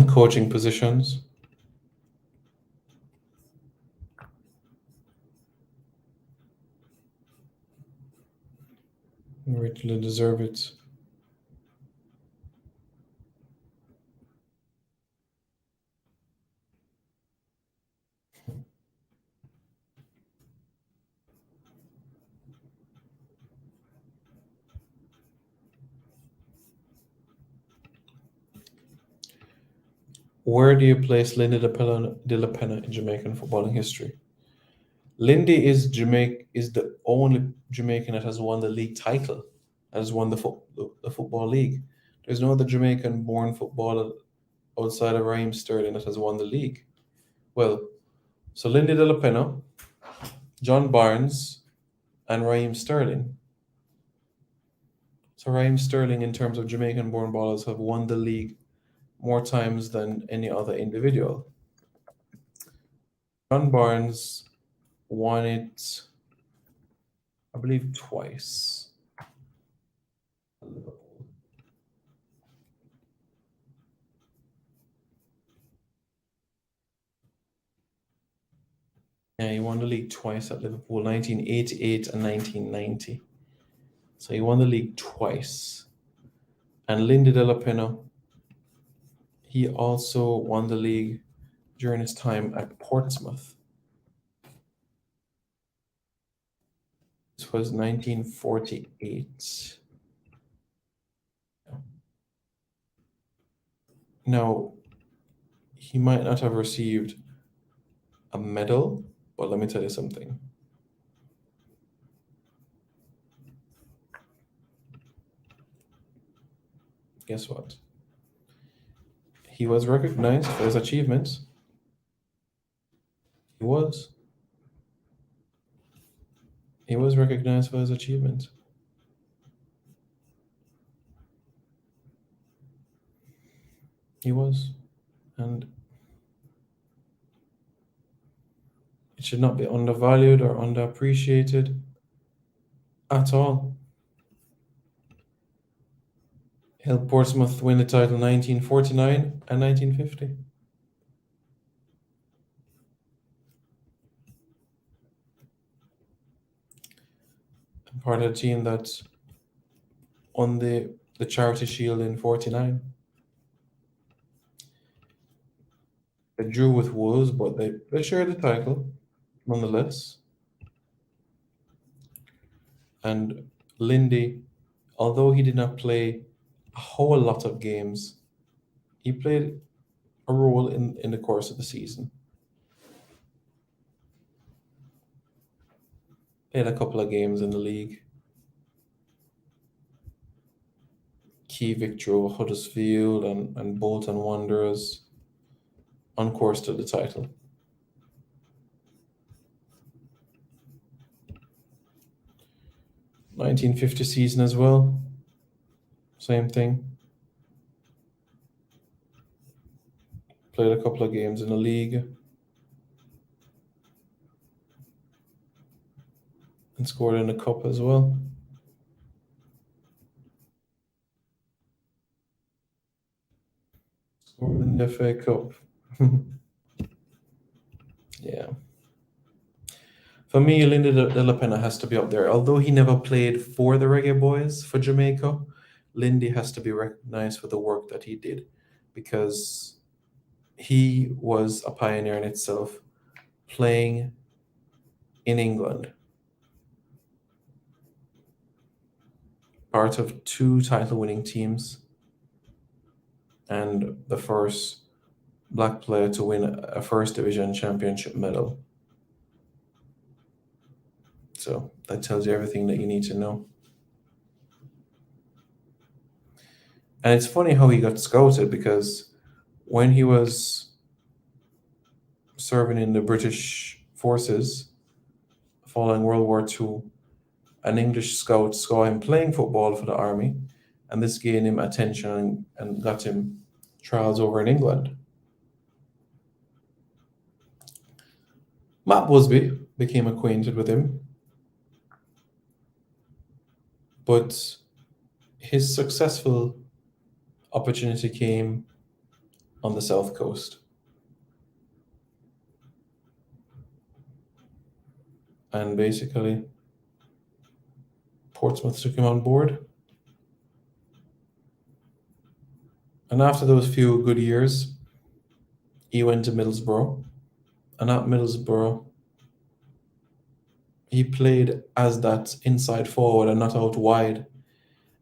coaching positions. They really deserve it. Where do you place Lindy de la Pena in Jamaican footballing history? Lindy is the only Jamaican that has won the league title, that has won the football league. There's no other Jamaican born footballer outside of Raheem Sterling that has won the league. Well, so Lindy de la Pena, John Barnes, and Raheem Sterling. So Raheem Sterling, in terms of Jamaican born ballers, have won the league more times than any other individual. John Barnes won it, I believe, twice. Yeah, he won the league twice at Liverpool, 1988 and 1990. So he won the league twice. And Lindy de la Pena, he also won the league during his time at Portsmouth. This was 1948. Now, he might not have received a medal, but let me tell you something. guess what? He was recognized for his achievements. He was. He was recognized for his achievements. He was. And it should not be undervalued or underappreciated at all. Helped Portsmouth win the title 1949 and 1950. And part of the team that won the Charity Shield in 49. They drew with Wolves, but they shared the title nonetheless. And Lindy, although he did not play a whole lot of games, he played a role in the course of the season. Played a couple of games in the league. Key victory over Huddersfield and Alton Wanderers, on course to the title. (1950) season as well. Same thing. Played a couple of games in the league. And scored in the cup as well. Scored in the FA Cup. Yeah. For me, Lindy de la Pena has to be up there. Although he never played for the Reggae Boys for Jamaica, Lindy has to be recognized for the work that he did, because he was a pioneer in itself, playing in England. Part of 2 title-winning teams, and the first black player to win a First Division championship medal. So that tells you everything that you need to know. And it's funny how he got scouted, because when he was serving in the British forces following World War II, an English scout saw him playing football for the army, and this gained him attention and got him trials over in England. Matt Busby became acquainted with him, but his successful opportunity came on the South Coast. And basically, Portsmouth took him on board. And after those few good years, he went to Middlesbrough. And at Middlesbrough, he played as that inside forward and not out wide.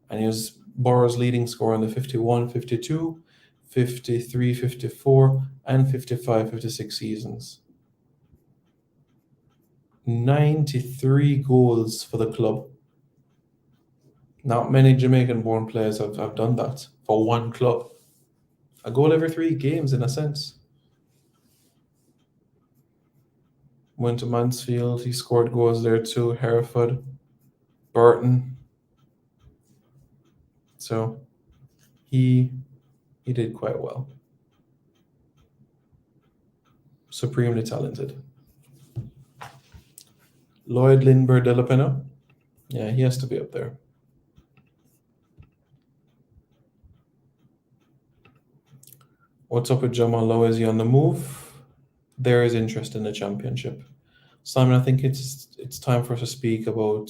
And he was Borough's leading scorer in the 51, 52, 53, 54, and 55, 56 seasons. 93 goals for the club. Not many Jamaican-born players have done that for one club. A goal every 3 games, in a sense. Went to Mansfield, he scored goals there too, Hereford, Burton. So he did quite well. Supremely talented. Lloyd Lindbergh de la Pena. Yeah, he has to be up there. What's up with Jamal Lowe? Is he on the move? There is interest in the championship. Simon, I think it's time for us to speak about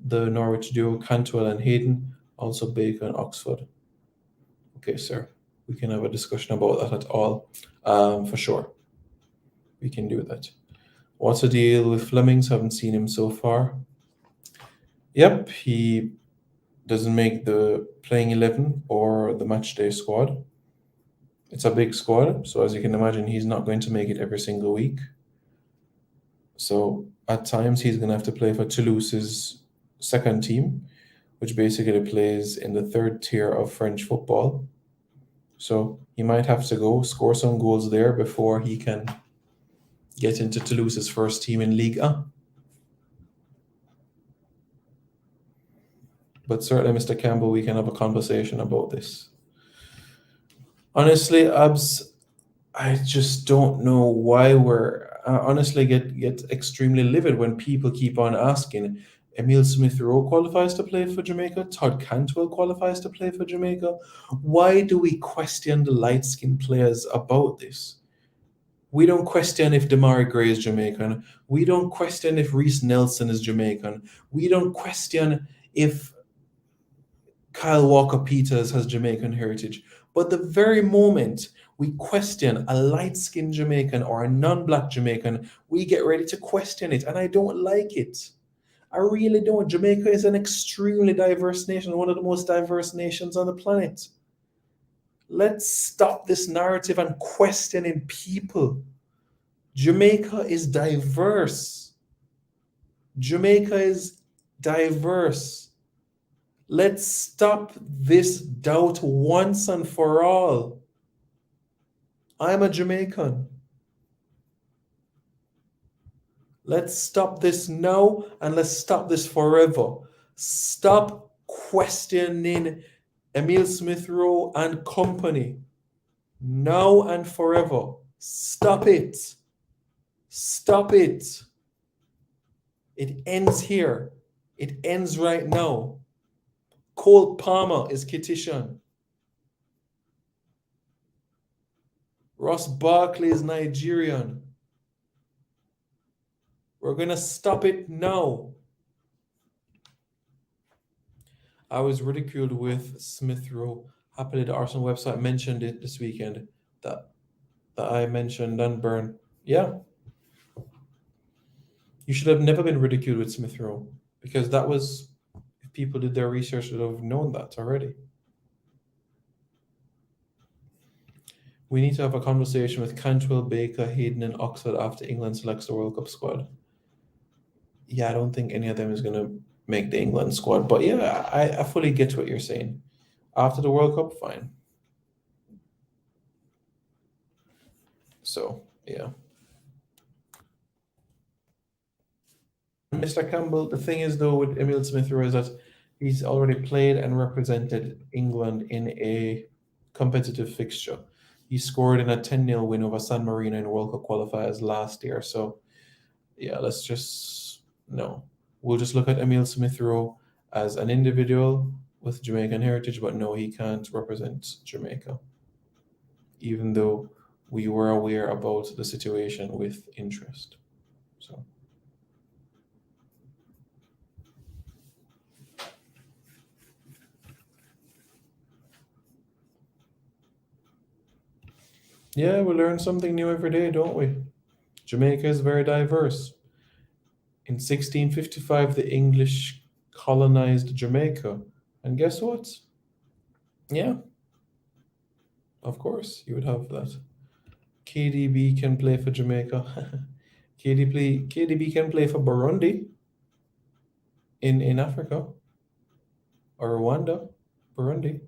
the Norwich duo Cantwell and Hayden, also Baker and Oxford. Okay, sir. We can have a discussion about that at all. For sure. We can do that. What's the deal with Flemings? Haven't seen him so far. Yep, he doesn't make the playing 11 or the matchday squad. It's a big squad, so as you can imagine, he's not going to make it every single week. So at times he's going to have to play for Toulouse's second team, which basically plays in the third tier of French football. So he might have to go score some goals there before he can get into Toulouse's first team in Ligue 1. But certainly, Mr. Campbell, we can have a conversation about this. Honestly, Abs, I just don't know why I honestly get extremely livid when people keep on asking. Emile Smith Rowe qualifies to play for Jamaica. Todd Cantwell qualifies to play for Jamaica. Why do we question the light skinned players about this? We don't question if Damari Gray is Jamaican. We don't question if Reese Nelson is Jamaican. We don't question if Kyle Walker Peters has Jamaican heritage. But the very moment we question a light skinned Jamaican or a non black Jamaican, we get ready to question it. And I don't like it. I really don't. Jamaica is an extremely diverse nation, one of the most diverse nations on the planet. Let's stop this narrative and questioning people. Jamaica is diverse. Jamaica is diverse. Let's stop this doubt once and for all. I'm a Jamaican. Let's stop this now and let's stop this forever. Stop questioning Emile Smith Rowe and company. Now and forever. Stop it. Stop it. It ends here. It ends right now. Cole Palmer is Kitishan. Ross Barkley is Nigerian. We're going to stop it now. I was ridiculed with Smith Rowe. Happily, the Arsenal website mentioned it this weekend that I mentioned Dunburn. Yeah. You should have never been ridiculed with Smith Rowe because that was, if people did their research, would have known that already. We need to have a conversation with Cantwell, Baker, Hayden, and Oxford after England selects the World Cup squad. Yeah, I don't think any of them is going to make the England squad. But yeah, I fully get what you're saying. After the World Cup, fine. So, yeah. Mr. Campbell, the thing is, though, with Emile Smith Rowe is that he's already played and represented England in a competitive fixture. He scored in a 10-0 win over San Marino in World Cup qualifiers last year. So, yeah, no. We'll just look at Emile Smith Rowe as an individual with Jamaican heritage, but no, he can't represent Jamaica, even though we were aware about the situation with interest. So. Yeah, we learn something new every day, don't we? Jamaica is very diverse. In 1655, the English colonized Jamaica. And guess what? Yeah, of course, you would have that. KDB can play for Jamaica. KDB can play for Burundi in Africa. Or Rwanda, Burundi.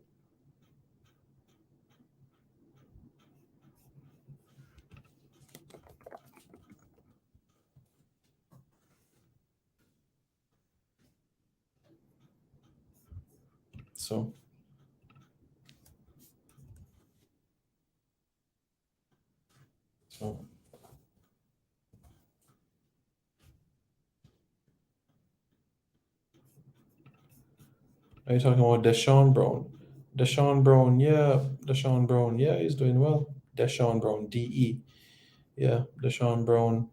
So are you talking about Deshaun Brown? Deshaun Brown, yeah, he's doing well. Deshaun Brown, DE. Yeah, Deshaun Brown.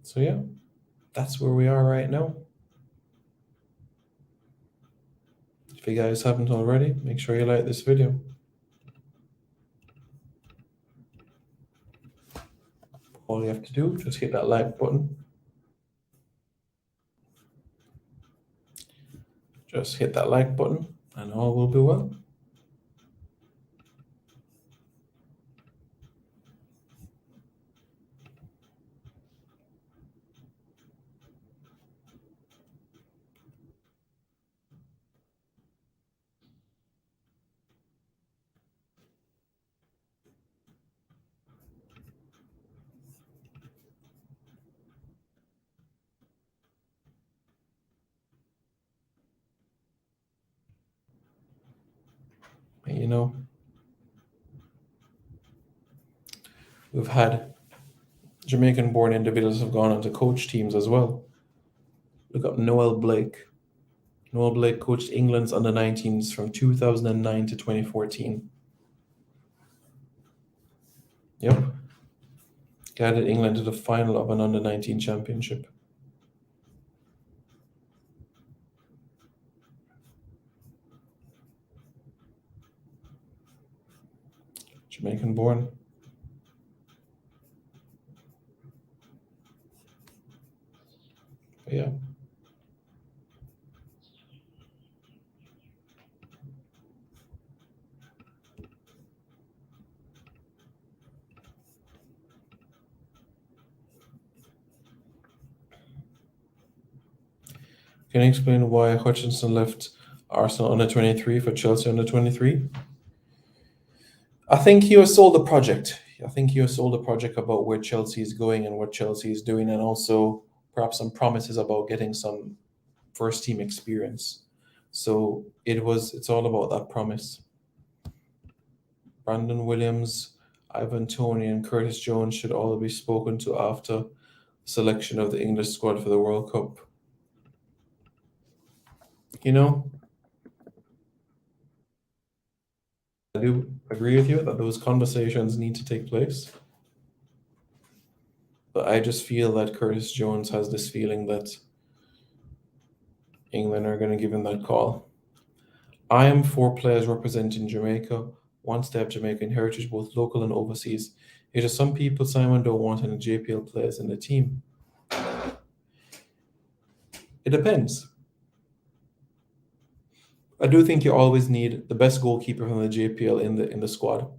So yeah, that's where we are right now. If you guys haven't already, make sure you like this video. All you have to do, just hit that like button. Just hit that like button and all will be well. you know, we've had Jamaican-born individuals have gone on to coach teams as well. Look up Noel Blake. Noel Blake coached England's under-19s from 2009 to 2014. Yep. Guided England to the final of an under-19 championship. Jamaican-born. But yeah. Can you explain why Hutchinson left Arsenal under 23 for Chelsea under 23? I think he was sold a project. I think he was sold a project about where Chelsea is going and what Chelsea is doing, and also perhaps some promises about getting some first team experience. So it's all about that promise. Brandon Williams, Ivan Toney, and Curtis Jones should all be spoken to after selection of the English squad for the World Cup. You know, I do agree with you that those conversations need to take place. But I just feel that Curtis Jones has this feeling that England are going to give him that call. I am for players representing Jamaica once they have Jamaican heritage, both local and overseas. It is some people, Simon, don't want any JPL players in the team. It depends. I do think you always need the best goalkeeper from the JPL in the squad.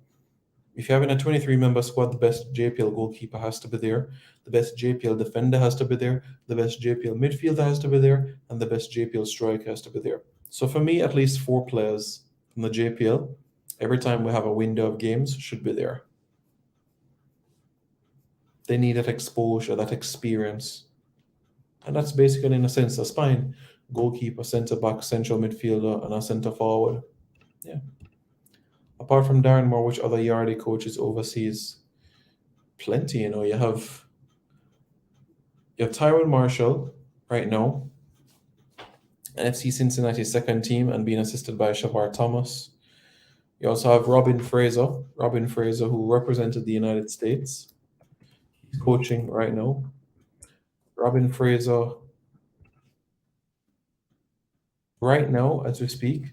If you're having a 23-member squad, the best JPL goalkeeper has to be there, the best JPL defender has to be there, the best JPL midfielder has to be there, and the best JPL striker has to be there. So for me, at least 4 players from the JPL, every time we have a window of games, should be there. They need that exposure, that experience. And that's basically, in a sense, a spine. Goalkeeper, centre-back, central midfielder, and a centre-forward. Yeah. Apart from Darren Moore, which other Yardie coaches overseas? Plenty, you know. You have Tyrone Marshall right now, NFC Cincinnati's second team, and being assisted by Shabar Thomas. You also have Robin Fraser, who represented the United States. He's coaching right now. Robin Fraser, right now, as we speak,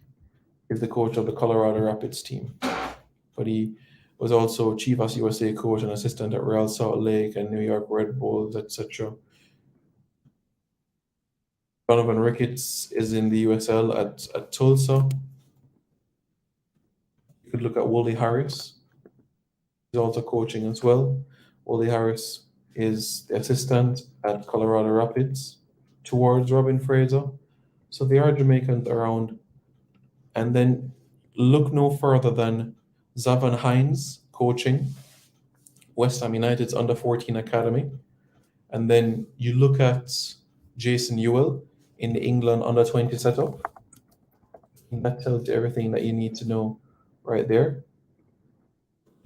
is the coach of the Colorado Rapids team. But he was also Chivas USA coach and assistant at Real Salt Lake and New York Red Bulls, etc. Donovan Ricketts is in the USL at Tulsa. You could look at Wooly Harris. He's also coaching as well. Wooly Harris is the assistant at Colorado Rapids towards Robin Fraser. So there are Jamaicans around. And then look no further than Zavan Hines coaching West Ham United's under 14 academy. And then you look at Jason Ewell in the England under 20 setup. And that tells you everything that you need to know right there.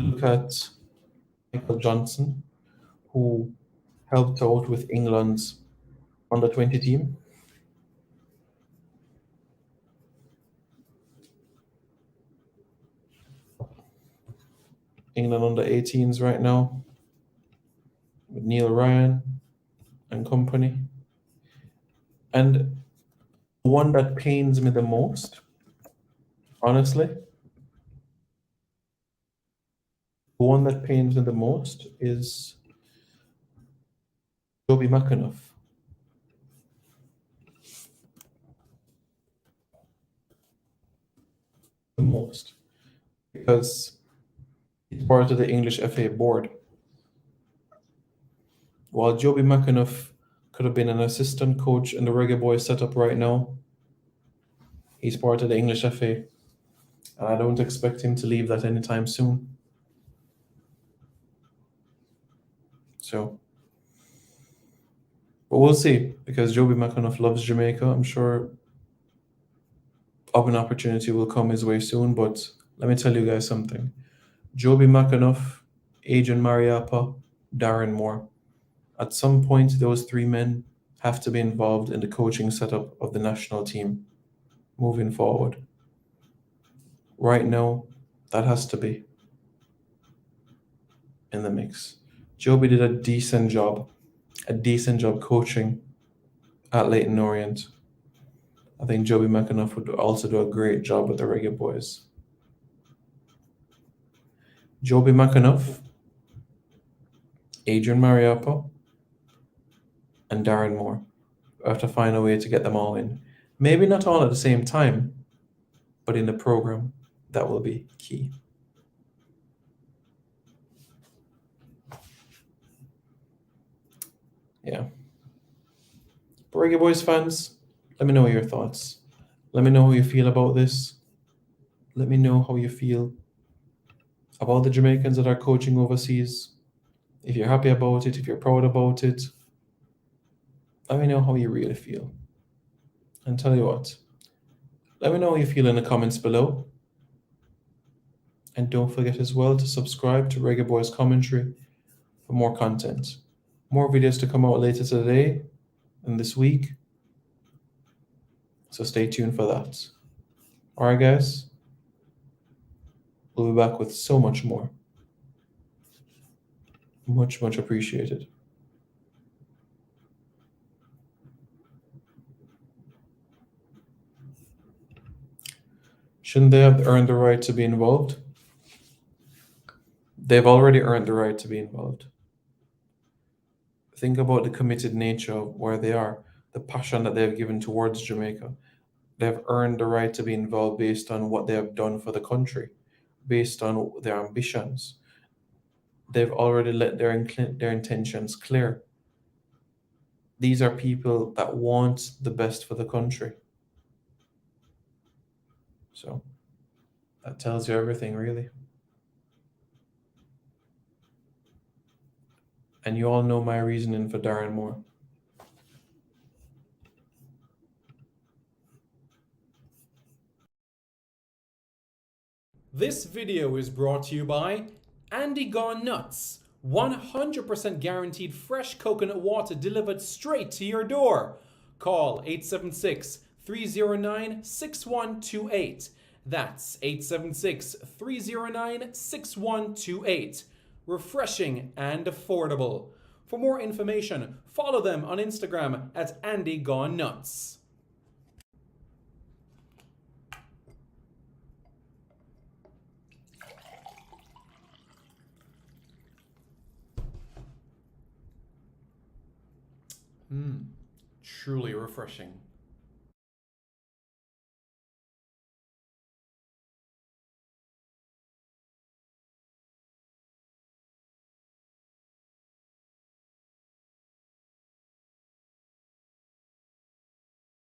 Look at Michael Johnson, who helped out with England's under 20 team. England under 18s right now with Neil Ryan and company. And the one that pains me the most, honestly, is Joby McAnuff. The most. Because he's part of the English FA board. While Joby McAnuff could have been an assistant coach in the Reggae Boyz setup right now, he's part of the English FA. And I don't expect him to leave that anytime soon. So, but we'll see, because Joby McAnuff loves Jamaica. I'm sure an opportunity will come his way soon, but Let me tell you guys something. Joby McAnuff, Adrian Mariappa, Darren Moore. At some point, those three men have to be involved in the coaching setup of the national team moving forward. Right now, that has to be in the mix. Joby did a decent job coaching at Leyton Orient. I think Joby McAnuff would also do a great job with the Reggae Boyz. Joby McAnuff, Adrian Mariappa, and Darren Moore. We have to find a way to get them all in. Maybe not all at the same time, but in the program, that will be key. Yeah. But Reggae Boyz fans, let me know your thoughts. Let me know how you feel about this. Let me know how you feel about the Jamaicans that are coaching overseas. If you're happy about it, if you're proud about it, let me know how you really feel. And tell you what, let me know how you feel in the comments below. And don't forget as well to subscribe to Reggaeboyz Commentary for more content. More videos to come out later today and this week. So stay tuned for that. Alright guys, we'll be back with so much more. Much, much appreciated. Shouldn't they have earned the right to be involved? They've already earned the right to be involved. Think about the committed nature of where they are, the passion that they've given towards Jamaica. They've earned the right to be involved based on what they have done for the country, based on their ambitions. They've already let their intentions clear. These are people that want the best for the country. So that tells you everything, really. And you all know my reasoning for Darren Moore. This video is brought to you by Andy Gone Nuts. 100% guaranteed fresh coconut water delivered straight to your door. Call 876-309-6128. That's 876-309-6128. Refreshing and affordable. For more information, follow them on Instagram at Andy Gone Nuts. Truly refreshing.